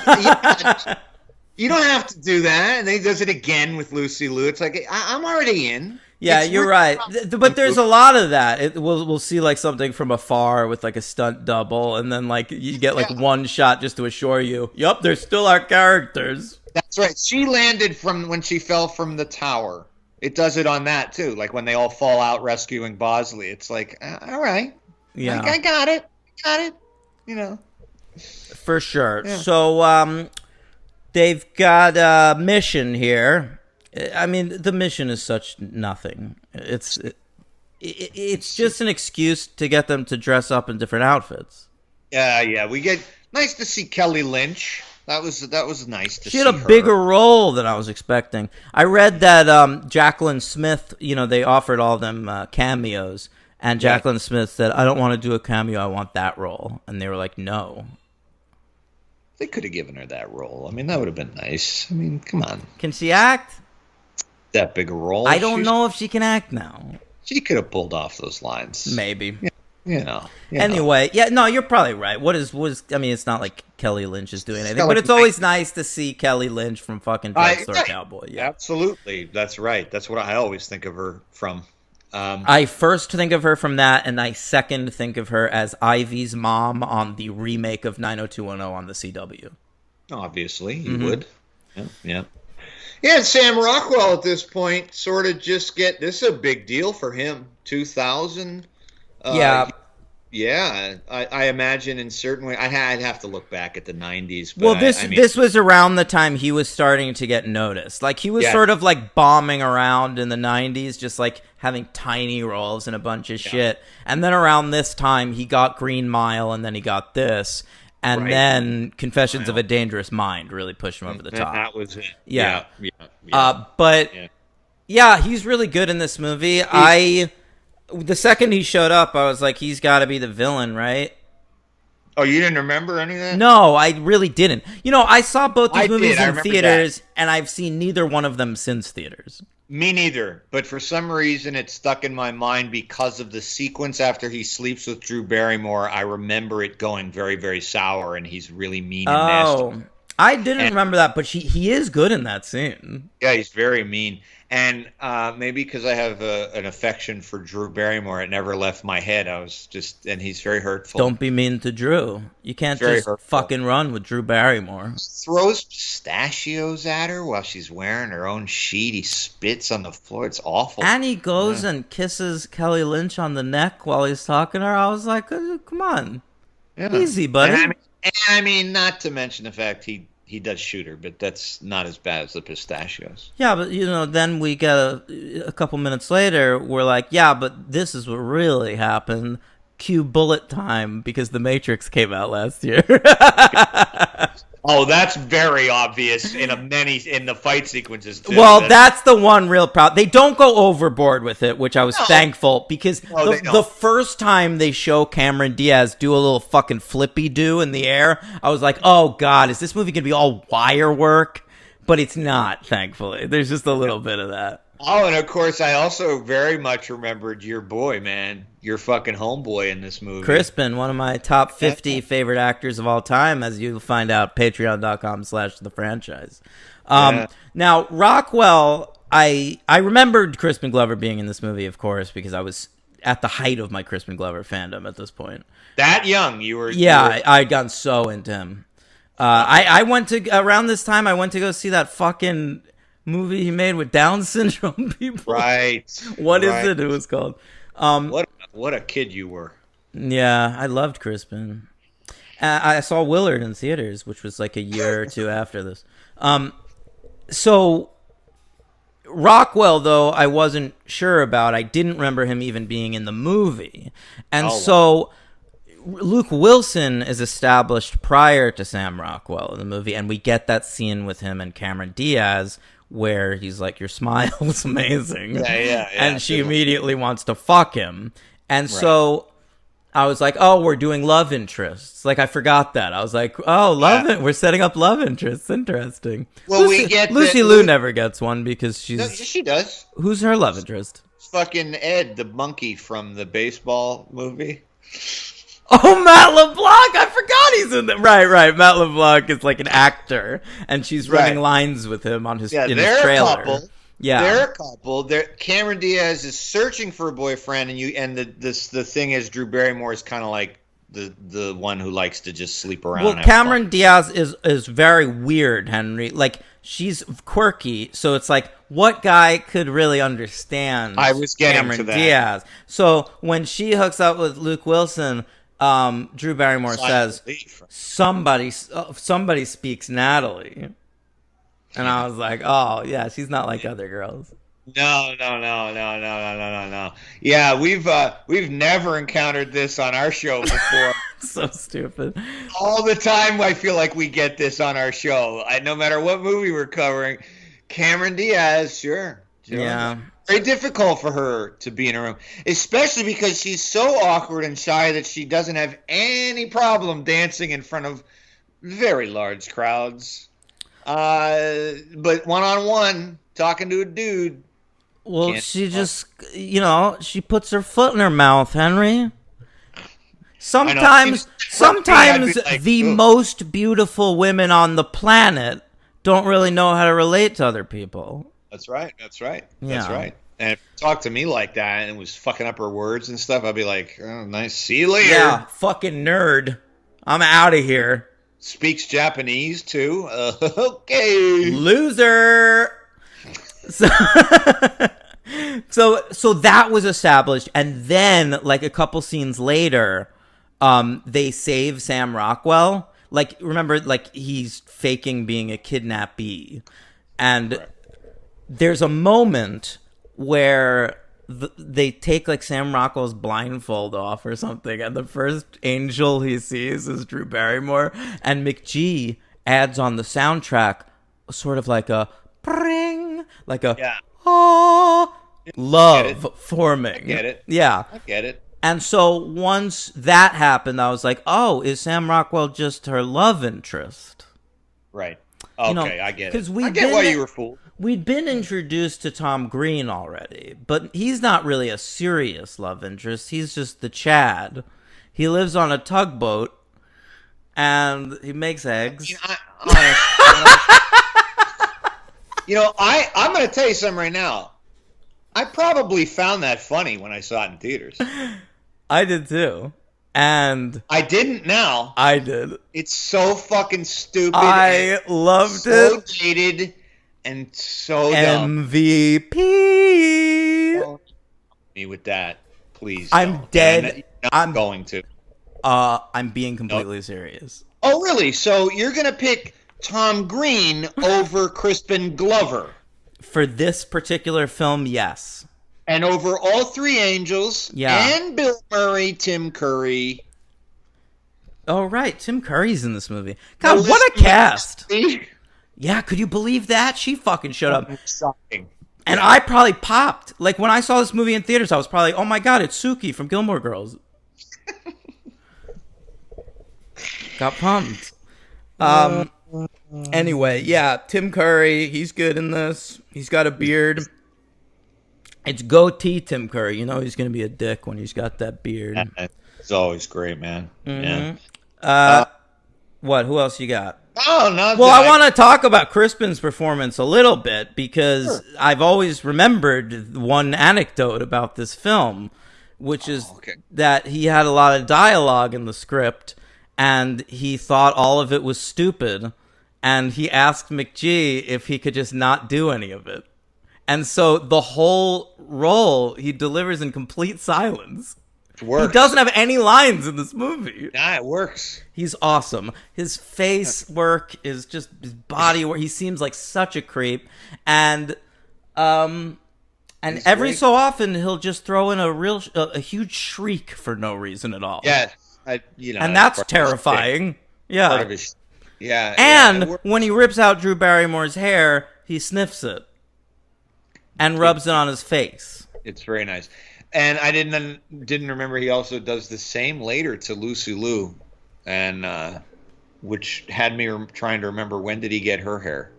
you don't have to do that. And then he does it again with Lucy Liu. It's like, I'm already in. Yeah, you're right. But there's a lot of that. We'll see like something from afar with like a stunt double, and then like you get like one shot just to assure you, yup, there's still our characters. That's right. She landed from when she fell from the tower. It does it on that too. Like when they all fall out rescuing Bosley. It's like, all right. Yeah. Like, I got it. You know. For sure. Yeah. So they've got a mission here. I mean, the mission is such nothing. It's just an excuse to get them to dress up in different outfits. Yeah. We get nice to see Kelly Lynch. That was nice to see. She had a bigger role than I was expecting. I read that Jacqueline Smith, they offered all of them cameos, and Jacqueline Smith said, "I don't want to do a cameo. I want that role." And they were like, "No." They could have given her that role. I mean, that would have been nice. I mean, come on. Can she act? That big a role? I don't know if she can act now. She could have pulled off those lines. Maybe. Yeah. Anyway, no, you're probably right. I mean, it's not like Kelly Lynch is doing anything, but it's always nice to see Kelly Lynch from fucking Drugstore Cowboy. Yeah, absolutely. That's right. That's what I always think of her from. I first think of her from that, and I second think of her as Ivy's mom on the remake of 90210 on the CW. Obviously, you would. Yeah. Yeah, and Sam Rockwell at this point sort of just this is a big deal for him. 2000. Yeah, I imagine in certain way. I'd have to look back at the 90s. But well, this was around the time he was starting to get noticed. Like, he was sort of like bombing around in the 90s, just like having tiny roles in a bunch of shit. And then around this time, he got Green Mile, and then he got this. And then Confessions of a Dangerous Mind really pushed him over the top. That was it. Yeah. But he's really good in this movie. The second he showed up, I was like, he's got to be the villain, right? Oh, you didn't remember any of that? No, I really didn't. I saw both these movies in theaters, and I've seen neither one of them since theaters. Me neither. But for some reason, it stuck in my mind because of the sequence after he sleeps with Drew Barrymore. I remember it going very, very sour, and he's really mean and nasty. I didn't remember that, but he is good in that scene. Yeah, he's very mean. And maybe because I have an affection for Drew Barrymore, it never left my head. And he's very hurtful. Don't be mean to Drew. You can't just fucking run with Drew Barrymore. Throws pistachios at her while she's wearing her own sheet. He spits on the floor. It's awful. And he goes and kisses Kelly Lynch on the neck while he's talking to her. I was like, come on. Yeah. Easy, buddy. I mean, not to mention the fact he does shoot her, but that's not as bad as the pistachios. Yeah, but, then we get a couple minutes later, we're like, yeah, but this is what really happened. Cue bullet time, because The Matrix came out last year. Oh, that's very obvious in the fight sequences, too. Well, that's the one real problem. They don't go overboard with it, which I was thankful, because the first time they show Cameron Diaz do a little fucking flippy-do in the air, I was like, oh, God, is this movie going to be all wire work? But it's not, thankfully. There's just a little bit of that. Oh, and of course, I also very much remembered your boy, man. Your fucking homeboy in this movie. Crispin, one of my top 50 favorite actors of all time, as you'll find out, patreon.com/thefranchise. Now, Rockwell, I remembered Crispin Glover being in this movie, of course, because I was at the height of my Crispin Glover fandom at this point. That young, you were... Yeah, I'd gotten so into him. I went to, around this time, I went to go see that fucking movie he made with Down syndrome people. Right. What is it? It was called. What a kid you were. Yeah, I loved Crispin. I saw Willard in theaters, which was like a year or two after this. So Rockwell, though, I wasn't sure about. I didn't remember him even being in the movie. And so Luke Wilson is established prior to Sam Rockwell in the movie, and we get that scene with him and Cameron Diaz where he's like, your smile's amazing. Yeah. And she immediately wants to fuck him. And so I was like, oh, we're doing love interests. Like, I forgot that. I was like, oh, we're setting up love interests. Interesting. Well, Lucy Liu never gets one because she's... No, she does. Who's her love interest? Fucking Ed, the monkey from the baseball movie. Oh, Matt LeBlanc! I forgot he's in there. Right. Matt LeBlanc is like an actor, and she's running lines with him on his in his trailer. They're a couple. Cameron Diaz is searching for a boyfriend, and the thing is, Drew Barrymore is kind of like the one who likes to just sleep around. Well, Cameron Diaz is very weird, Henry. Like, she's quirky, so it's like, what guy could really understand I was getting Cameron to that. Diaz? So when she hooks up with Luke Wilson, Drew Barrymore says, somebody speaks Natalie. And I was like, oh, yeah, she's not like other girls. No. Yeah, we've never encountered this on our show before. So stupid. All the time I feel like we get this on our show. No matter what movie we're covering. Cameron Diaz, sure. Yeah. Very difficult for her to be in a room, especially because she's so awkward and shy that she doesn't have any problem dancing in front of very large crowds. But one-on-one, talking to a dude. Well, she just, she puts her foot in her mouth, Henry. Sometimes like, the most beautiful women on the planet don't really know how to relate to other people. That's right. Yeah. That's right. And if you talked to me like that and was fucking up her words and stuff, I'd be like, oh, nice. See you later. Yeah, fucking nerd. I'm out of here. Speaks Japanese, too. Okay. Loser. So that was established. And then, like, a couple scenes later, they save Sam Rockwell. Like, remember, like, he's faking being a kidnappee. And Correct. There's a moment where they take, like, Sam Rockwell's blindfold off or something, and the first angel he sees is Drew Barrymore, and McG adds on the soundtrack sort of like a pring, like a love forming. I get it. Yeah. I get it. And so once that happened, I was like, oh, is Sam Rockwell just her love interest? Right. Okay, I get it. I get why you were fooled. We'd been introduced to Tom Green already, but he's not really a serious love interest. He's just the Chad. He lives on a tugboat, and he makes eggs. I'm going to tell you something right now. I probably found that funny when I saw it in theaters. I did too. And I didn't now. I did. It's so fucking stupid. I loved so it. So dated and so dumb. MVP. Don't me with that, please. I'm don't. dead. I'm going to. I'm being completely serious. Oh, really? So you're going to pick Tom Green over Crispin Glover? For this particular film, yes. And over all three angels, and Bill Murray, Tim Curry. Oh, right. Tim Curry's in this movie. God, what a cast. Yeah, could you believe that? She fucking showed up. Shocking. And I probably popped. Like, when I saw this movie in theaters, I was probably like, oh my God, it's Suki from Gilmore Girls. Got pumped. Anyway, yeah, Tim Curry, he's good in this. He's got a beard. It's goatee Tim Curry. You know he's going to be a dick when he's got that beard. It's always great, man. Mm-hmm. Yeah. What? Who else you got? Oh, no. Well, I want to talk about Crispin's performance a little bit because I've always remembered one anecdote about this film, which is that he had a lot of dialogue in the script and he thought all of it was stupid. And he asked McG if he could just not do any of it. And so the whole role he delivers in complete silence. It works. He doesn't have any lines in this movie. Nah, it works. He's awesome. His face work is just his body work. He seems like such a creep. And every so often he'll just throw in a huge shriek for no reason at all. Yeah, and that's terrifying. Yeah. Part of his, yeah. And when he rips out Drew Barrymore's hair, he sniffs it and rubs it on his face. It's very nice. And I didn't remember he also does the same later to Lucy Liu, and which had me trying to remember when did he get her hair.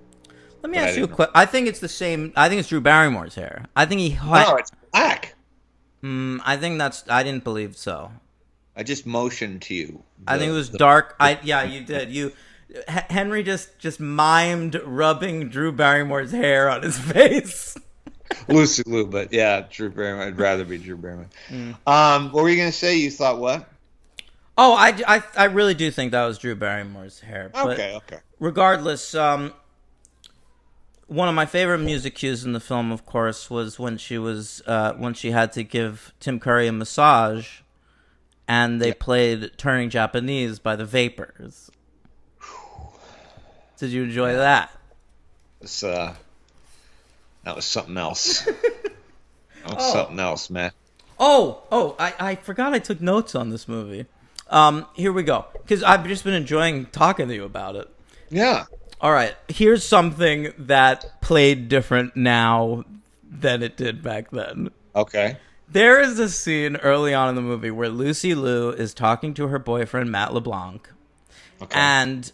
Let me ask you a question. I think it's the same. I think it's Drew Barrymore's hair. I think he. No, it's black. I think I didn't believe so. I just motioned to you. I think it was dark. Yeah, you did. Henry just mimed rubbing Drew Barrymore's hair on his face. Lucy Liu, but yeah, Drew Barrymore. I'd rather be Drew Barrymore. What were you gonna say? You thought what? Oh, I really do think that was Drew Barrymore's hair. But okay. Regardless, one of my favorite music cues in the film, of course, was when she had to give Tim Curry a massage, and they played "Turning Japanese" by the Vapors. Did you enjoy that? That was something else. That was something else, man. I forgot I took notes on this movie. Here we go, because I've just been enjoying talking to you about it. Yeah. All right, here's something that played different now than it did back then. Okay. There is a scene early on in the movie where Lucy Liu is talking to her boyfriend, Matt LeBlanc. Okay. And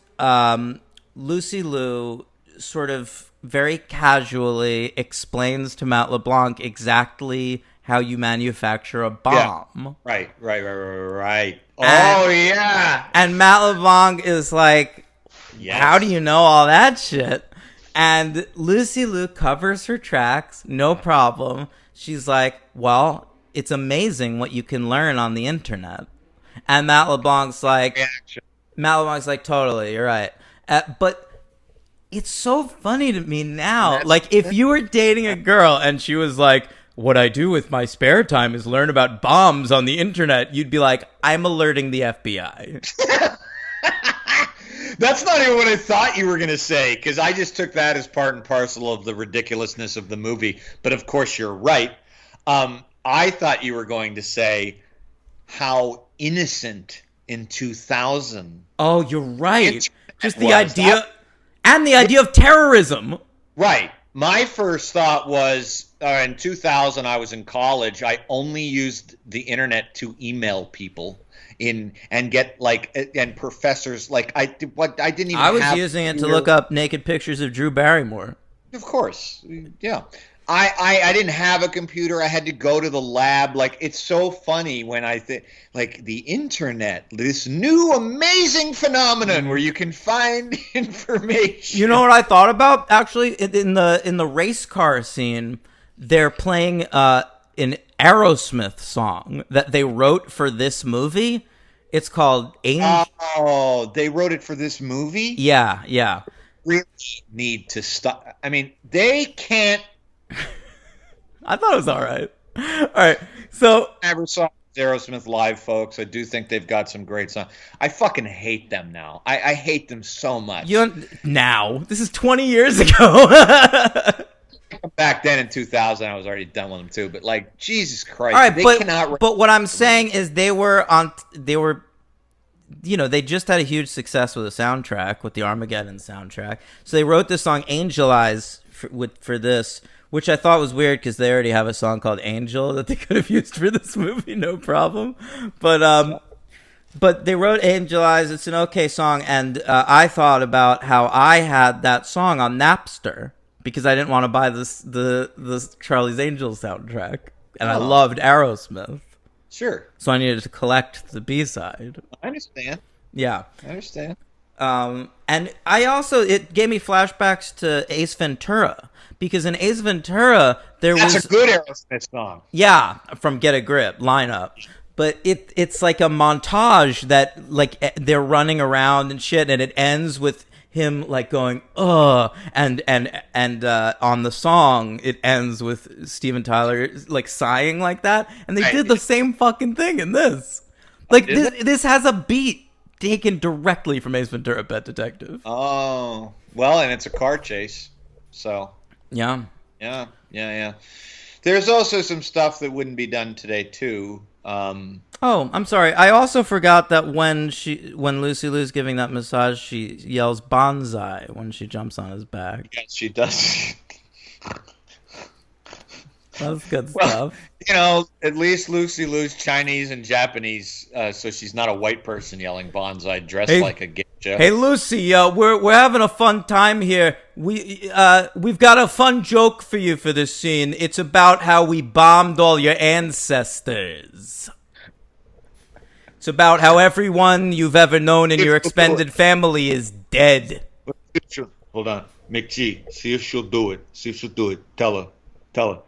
Lucy Liu sort of very casually explains to Matt LeBlanc exactly how you manufacture a bomb. Yeah. Right. Yeah. And Matt LeBlanc is like, yes. How do you know all that shit? And Lucy Liu covers her tracks, no problem. She's like, well, it's amazing what you can learn on the internet. And Matt LeBlanc's like, totally, you're right. But it's so funny to me now. Like, if you were dating a girl and she was like, what I do with my spare time is learn about bombs on the internet, you'd be like, I'm alerting the FBI. That's not even what I thought you were going to say, because I just took that as part and parcel of the ridiculousness of the movie. But of course, you're right. I thought you were going to say how innocent in 2000. Oh, you're right. Just the idea and the idea of terrorism. Right. My first thought was in 2000, I was in college. I only used the internet to email people and get and professors I didn't even. I was using it to look up naked pictures of Drew Barrymore. Of course, yeah. I didn't have a computer. I had to go to the lab. It's so funny when I think the internet, this new amazing phenomenon where you can find information. You know what I thought about actually in the race car scene? They're playing an Aerosmith song that they wrote for this movie. It's called Angel. Oh, they wrote it for this movie? Yeah. Really need to stop. I mean, they can't. I thought it was all right. All right, so I never saw Aerosmith live, folks. I do think they've got some great songs. I fucking hate them now. I hate them so much. Now? This is 20 years ago. Back then in 2000, I was already done with them too. But Jesus Christ, all right, they cannot. But what I'm saying is they were, they just had a huge success with a soundtrack, with the Armageddon soundtrack. So they wrote this song "Angel Eyes" for this, which I thought was weird because they already have a song called "Angel" that they could have used for this movie, no problem. But they wrote "Angel Eyes." It's an okay song, and I thought about how I had that song on Napster, because I didn't want to buy the Charlie's Angels soundtrack, and I loved Aerosmith. Sure. So I needed to collect the B-side. I understand. Yeah. I understand. And it gave me flashbacks to Ace Ventura, because in Ace Ventura That's a good Aerosmith song. Yeah, from Get a Grip lineup. But it's like a montage that they're running around and shit, and it ends with him going and on the song it ends with Steven Tyler sighing like that, and they did the same fucking thing in this. This has a beat taken directly from Ace Ventura: Pet Detective. Oh well, and it's a car chase, so yeah. There's also some stuff that wouldn't be done today too. Oh, I'm sorry. I also forgot that when Lucy Liu's giving that massage, she yells "Bonsai" when she jumps on his back. Yes, she does. That's good stuff. At least Lucy Liu's Chinese and Japanese, so she's not a white person yelling "Bonsai" dressed like a geisha. Hey, Lucy, we're having a fun time here. We've got a fun joke for you for this scene. It's about how we bombed all your ancestors. It's about how everyone you've ever known in your extended family is dead. Hold on. McG, see if she'll do it. Tell her.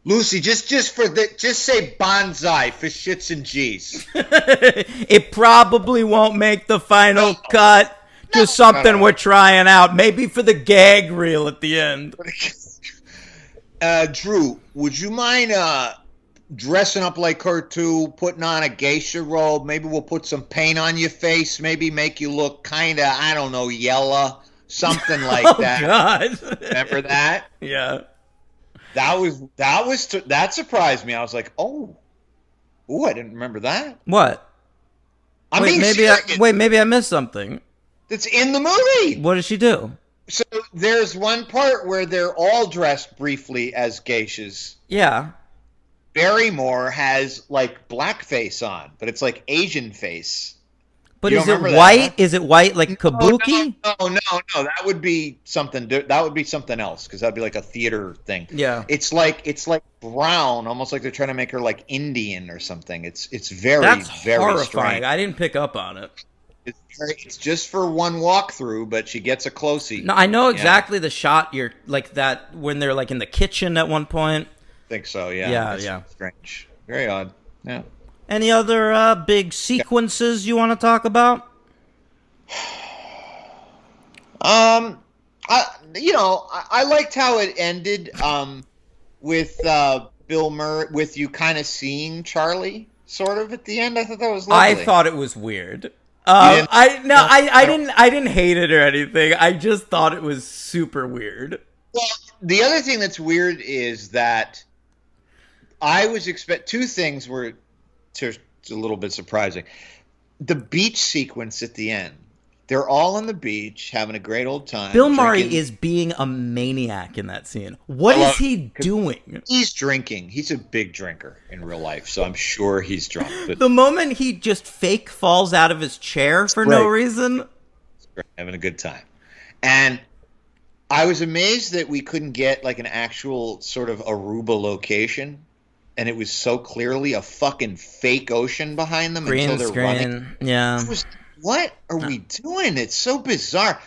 Lucy, just say "bonsai" for shits and G's. It probably won't make the final cut. Just something we're trying out, maybe for the gag reel at the end. Drew, would you mind dressing up like her too, putting on a geisha robe? Maybe we'll put some paint on your face, maybe make you look kind of, I don't know, yellow, something like that. God. Remember that? Yeah. That surprised me. I was like, oh, I didn't remember that. What? Maybe I missed something. It's in the movie. What did she do? So there's one part where they're all dressed briefly as geishas. Yeah. Barrymore has like blackface on, but it's like Asian face. But is it white? Is it white like kabuki? No. That would be something. That would be something else because that'd be like a theater thing. Yeah. It's like brown, almost like they're trying to make her like Indian or something. It's very very horrifying. strange. I didn't pick up on it. It's just for one walkthrough, but she gets a closey. No, I know exactly the shot you're like that when they're like in the kitchen at one point. I think so. Yeah. Yeah. Strange. Very odd. Yeah. Any other big sequences you want to talk about? I liked how it ended with Bill Murray, with you kind of seeing Charlie sort of at the end. I thought that was lovely. I thought it was weird. I didn't hate it or anything. I just thought it was super weird. Well, the other thing that's weird is that I was two things were a little bit surprising. The beach sequence at the end. They're all on the beach having a great old time. Bill Murray is being a maniac in that scene. What is he doing? He's drinking. He's a big drinker in real life, so I'm sure he's drunk. But the moment he just fake falls out of his chair for no reason. Having a good time. And I was amazed that we couldn't get like an actual sort of Aruba location. And it was so clearly a fucking fake ocean behind them Green until they're screen. running. Yeah. What are we doing? It's so bizarre.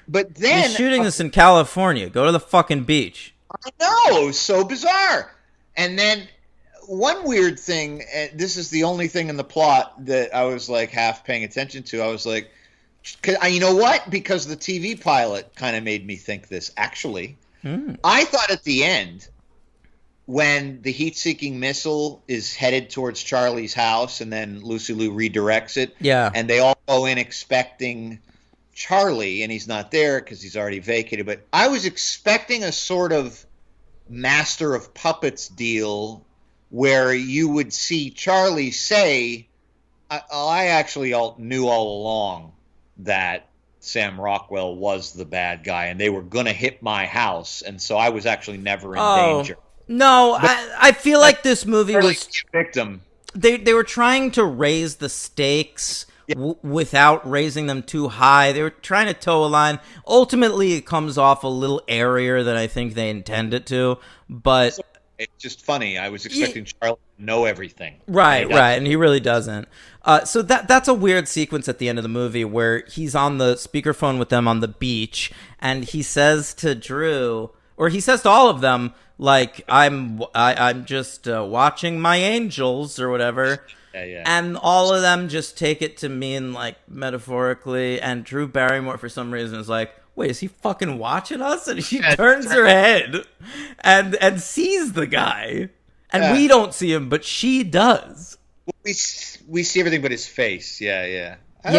But then he's shooting this in California. Go to the fucking beach. I know. It was so bizarre. And then one weird thing, and this is the only thing in the plot that I was like half paying attention to. I was like, you know what? Because the TV pilot kind of made me think this, actually. I thought at the end, when the heat-seeking missile is headed towards Charlie's house and then Lucy Liu redirects it, and they all go in expecting Charlie, and he's not there because he's already vacated. But I was expecting a sort of Master of Puppets deal where you would see Charlie say, I actually knew all along that Sam Rockwell was the bad guy, and they were going to hit my house, and so I was actually never in danger. No, I feel like this movie was victim. They were trying to raise the stakes without raising them too high. They were trying to toe a line. Ultimately, it comes off a little airier than I think they intended to. But it's just funny. I was expecting Charlie to know everything. Right, and he really doesn't. So that's a weird sequence at the end of the movie where he's on the speakerphone with them on the beach, and he says to Drew, or he says to all of them, like, I'm just watching my angels or whatever. Yeah. And all of them just take it to mean, like, metaphorically. And Drew Barrymore, for some reason, is like, wait, is he fucking watching us? And she turns her head and sees the guy. And we don't see him, but she does. We see everything but his face. Yeah. I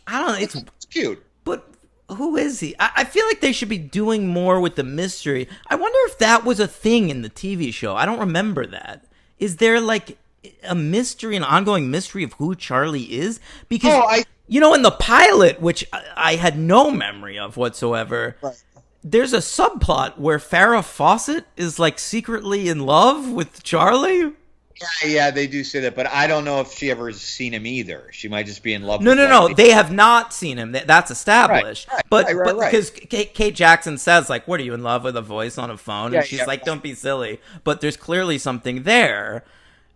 don't know. It's cute. But who is he? I feel like they should be doing more with the mystery. I wonder if that was a thing in the TV show. I don't remember that. Is there, like, a mystery, an ongoing mystery of who Charlie is? Because, in the pilot, which I had no memory of whatsoever, there's a subplot where Farrah Fawcett is, like, secretly in love with Charlie. Yeah, they do say that, but I don't know if she ever has seen him either. She might just be in love with him. No, they have not seen him. That's established. But because Kate Jackson says, like, what, are you in love with a voice on a phone? And she's like, don't be silly. But there's clearly something there.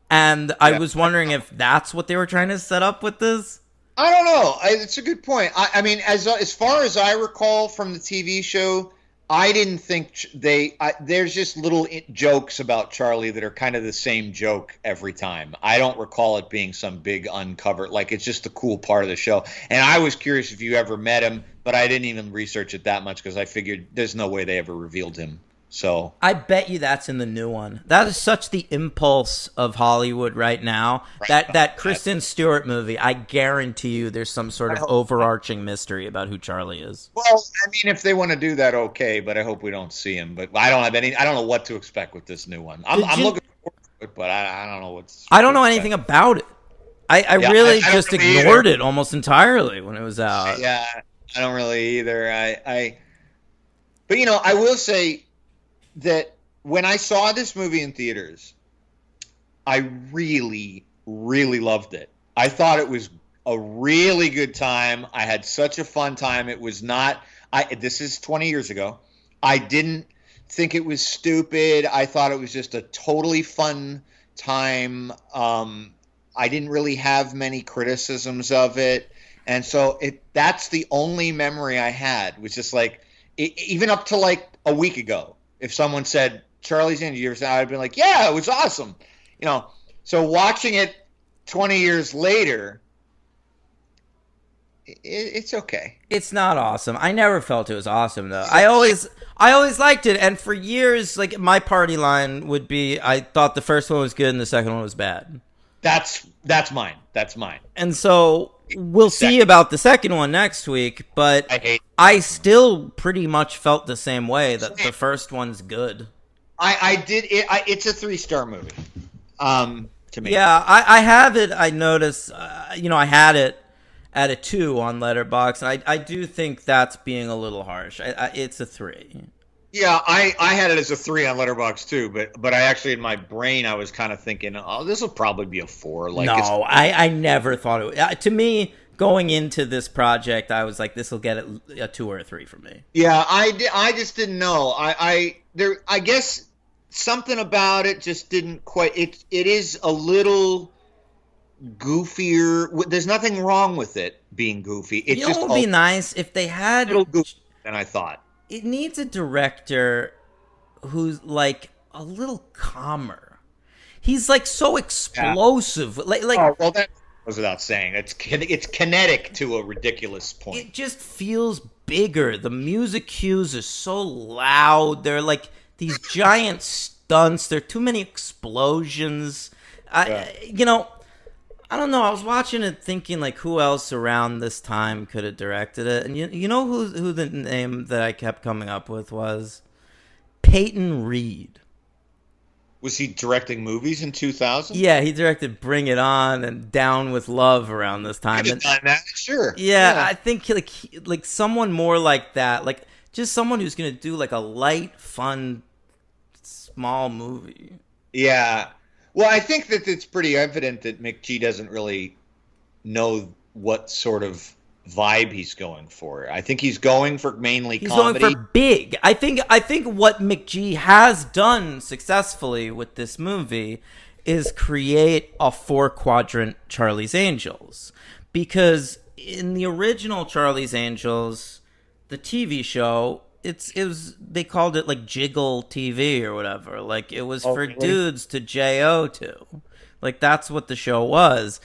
And I was wondering if that's what they were trying to set up with this. I don't know. It's a good point. I mean, as far as I recall from the TV show, I didn't think there's just little jokes about Charlie that are kind of the same joke every time. I don't recall it being some big uncovered, like it's just a cool part of the show. And I was curious if you ever met him, but I didn't even research it that much because I figured there's no way they ever revealed him. So I bet you that's in the new one. That is such the impulse of Hollywood right now. Right. That Kristen Stewart movie, I guarantee you there's some sort of overarching mystery about who Charlie is. Well, I mean, if they want to do that, okay, but I hope we don't see him. But I don't know what to expect with this new one. I'm looking forward to it, but I don't know what's. I don't know anything about it. I really just ignored it almost entirely when it was out. Yeah, I don't really either. But I will say that when I saw this movie in theaters, I really, really loved it. I thought it was a really good time. I had such a fun time. It was not. This is 20 years ago. I didn't think it was stupid. I thought it was just a totally fun time. I didn't really have many criticisms of it, and so that's the only memory I had. Was just like even up to like a week ago. If someone said Charlie's Angels, I'd have been like, yeah, it was awesome. So watching it 20 years later, it's okay. It's not awesome. I never felt it was awesome though. I always liked it, and for years, like my party line would be, I thought the first one was good and the second one was bad. That's mine. That's mine. And so we'll see about the second one next week, but I still pretty much felt the same way that the first one's good. I did. It's a 3-star movie. To me. Yeah, I have it. I noticed. I had it at a 2 on Letterboxd, and I do think that's being a little harsh. It's a 3. Yeah, I had it as a 3 on Letterboxd too, but I actually in my brain I was kind of thinking, oh, this will probably be a 4. Like, no, I never thought it would. To me, going into this project, I was like, this will get a 2 or a 3 for me. Yeah, I just didn't know. I guess something about it just didn't quite. It is a little goofier. There's nothing wrong with it being goofy. It's just would be nice if they had a little goofier than I thought. It needs a director who's like a little calmer. He's like so explosive. Yeah. Like well, that goes without saying. It's kinetic to a ridiculous point. It just feels bigger. The music cues are so loud. They're like these giant stunts. There are too many explosions. I don't know. I was watching it thinking, like, who else around this time could have directed it? And you know who the name that I kept coming up with was? Peyton Reed. Was he directing movies in 2000? Yeah, he directed Bring It On and Down with Love around this time. Sure. Yeah, I think like someone more like that. Like, just someone who's going to do, like, a light, fun, small movie. Yeah. Well, I think that it's pretty evident that McG doesn't really know what sort of vibe he's going for. I think he's going for mainly comedy. He's going for big. I think what McG has done successfully with this movie is create a 4-quadrant Charlie's Angels. Because in the original Charlie's Angels, the TV show, they called it like Jiggle TV or whatever. Like it was for dudes to J.O. to. Like that's what the show was.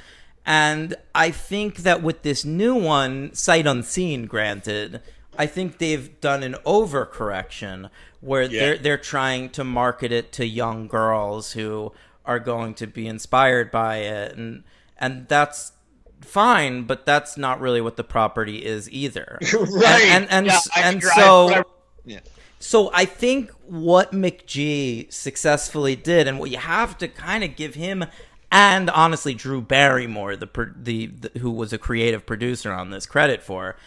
And I think that with this new one, sight unseen granted, I think they've done an overcorrection where they're trying to market it to young girls who are going to be inspired by it, and that's fine, but that's not really what the property is either. Right. So I think what McG successfully did, and what you have to kind of give him, and honestly Drew Barrymore, the who was a creative producer on this, credit for,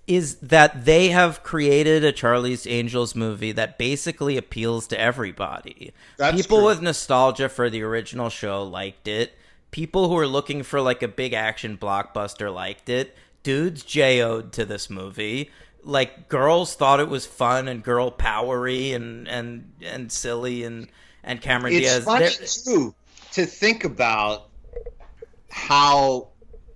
is that they have created a Charlie's Angels movie that basically appeals to everybody. People true. With nostalgia for the original show liked it. People who are looking for like a big action blockbuster liked it. Dudes J.O.'d to this movie. Like girls thought it was fun and girl powery and silly and Cameron Diaz. It's funny too to think about how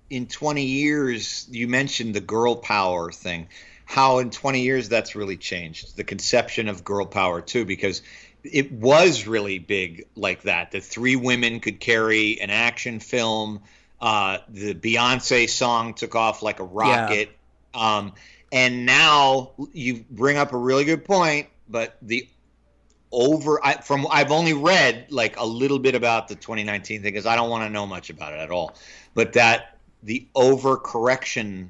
in 20 years you mentioned the girl power thing. how in 20 years that's really changed the conception of girl power too, because it was really big like that. The three women could carry an action film. The Beyonce song took off like a rocket. Yeah. And now you bring up a really good point, but I've only read like a little bit about the 2019 thing because I don't want to know much about it at all. But that the overcorrection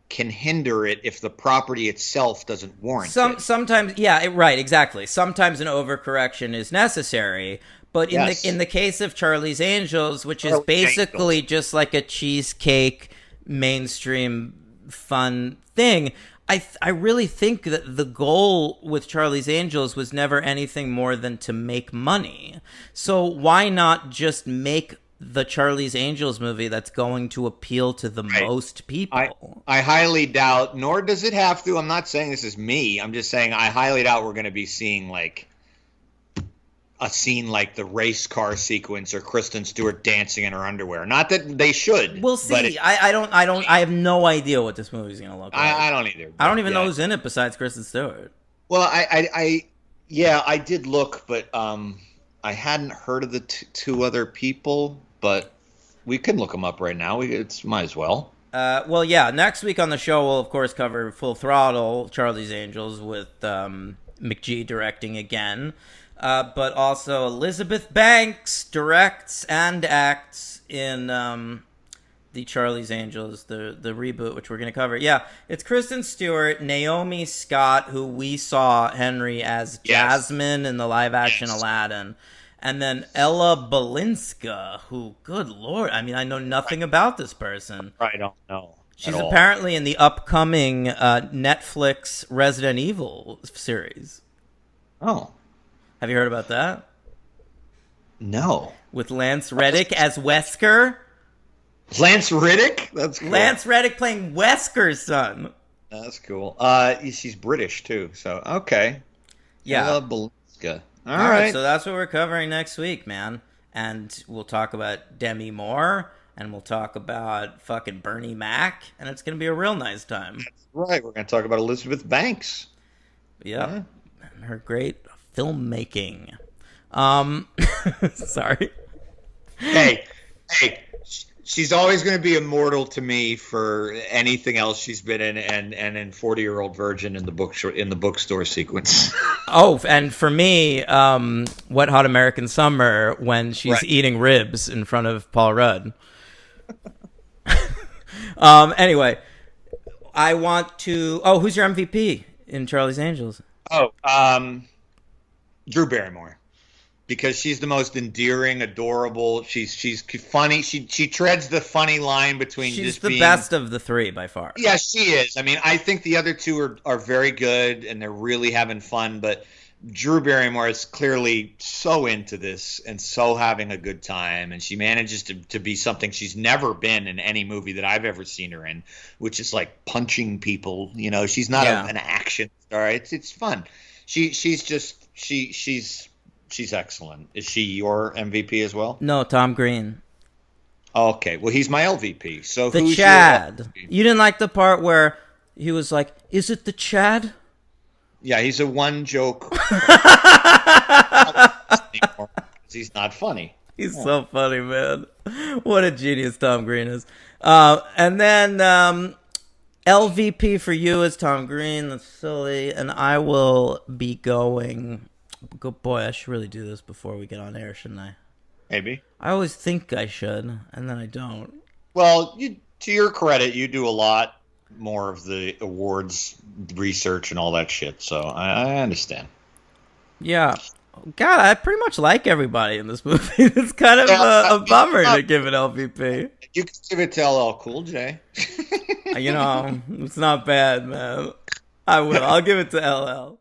can hinder it if the property itself doesn't warrant it. Sometimes, yeah, right, exactly. Sometimes an overcorrection is necessary, but in the case of Charlie's Angels, which is basically just like a cheesecake mainstream fun thing, I really think that the goal with Charlie's Angels was never anything more than to make money. So why not just make the Charlie's Angels movie that's going to appeal to the most people? I highly doubt, nor does it have to. I'm not saying this is me. I'm just saying I highly doubt we're going to be seeing like a scene like the race car sequence or Kristen Stewart dancing in her underwear. Not that they should. We'll see. I have no idea what this movie's going to look like. I don't either. I don't even know who's in it besides Kristen Stewart. Well, I did look, but I hadn't heard of the two other people, but we can look them up right now. Might as well. Well, yeah. Next week on the show, we'll of course cover Full Throttle, Charlie's Angels, with McG directing again. But also Elizabeth Banks directs and acts in the Charlie's Angels, the reboot, which we're going to cover. Yeah, it's Kristen Stewart, Naomi Scott, who we saw, Henry, as Jasmine in the live-action Aladdin, and then Ella Balinska, who, good Lord, I mean, I know nothing about this person. I don't know. She's apparently in the upcoming Netflix Resident Evil series. Oh. Have you heard about that? No. With Lance Reddick as Wesker. Lance Reddick? That's cool. Lance Reddick playing Wesker's son. That's cool. She's British too, so okay. Yeah. Balinska. All right. So that's what we're covering next week, man. And we'll talk about Demi Moore, and we'll talk about fucking Bernie Mac, and it's going to be a real nice time. That's right. We're going to talk about Elizabeth Banks. Yep. Yeah. And her great filmmaking. Sorry. Hey, she's always going to be immortal to me for anything else she's been in, and in 40-Year-Old Virgin in the bookstore sequence. Oh, and for me, Wet Hot American Summer when she's eating ribs in front of Paul Rudd. Anyway, I want to. Oh, who's your MVP in Charlie's Angels? Oh, Drew Barrymore, because she's the most endearing, adorable. She's funny. She treads the funny line between. She's the best of the three by far. Yeah, she is. I mean, I think the other two are very good and they're really having fun. But Drew Barrymore is clearly so into this and so having a good time, and she manages to be something she's never been in any movie that I've ever seen her in, which is like punching people. You know, she's not an action star. It's fun. She's excellent. Is she your MVP as well? No, Tom Green. Okay, well, he's my LVP. So the who's Chad. You didn't like the part where he was like, "Is it the Chad?" Yeah, he's a one joke. He's not funny. He's so funny, man. What a genius Tom Green is. And then LVP for you is Tom Green. That's silly. And I will be going. Good boy, I should really do this before we get on air, shouldn't I? Maybe. I always think I should, and then I don't. Well, to your credit, you do a lot more of the awards research and all that shit, so I understand. Yeah. God, I pretty much like everybody in this movie. It's kind of a bummer to give it LVP. You can give it to LL Cool J. You know, it's not bad, man. I will. I'll give it to LL.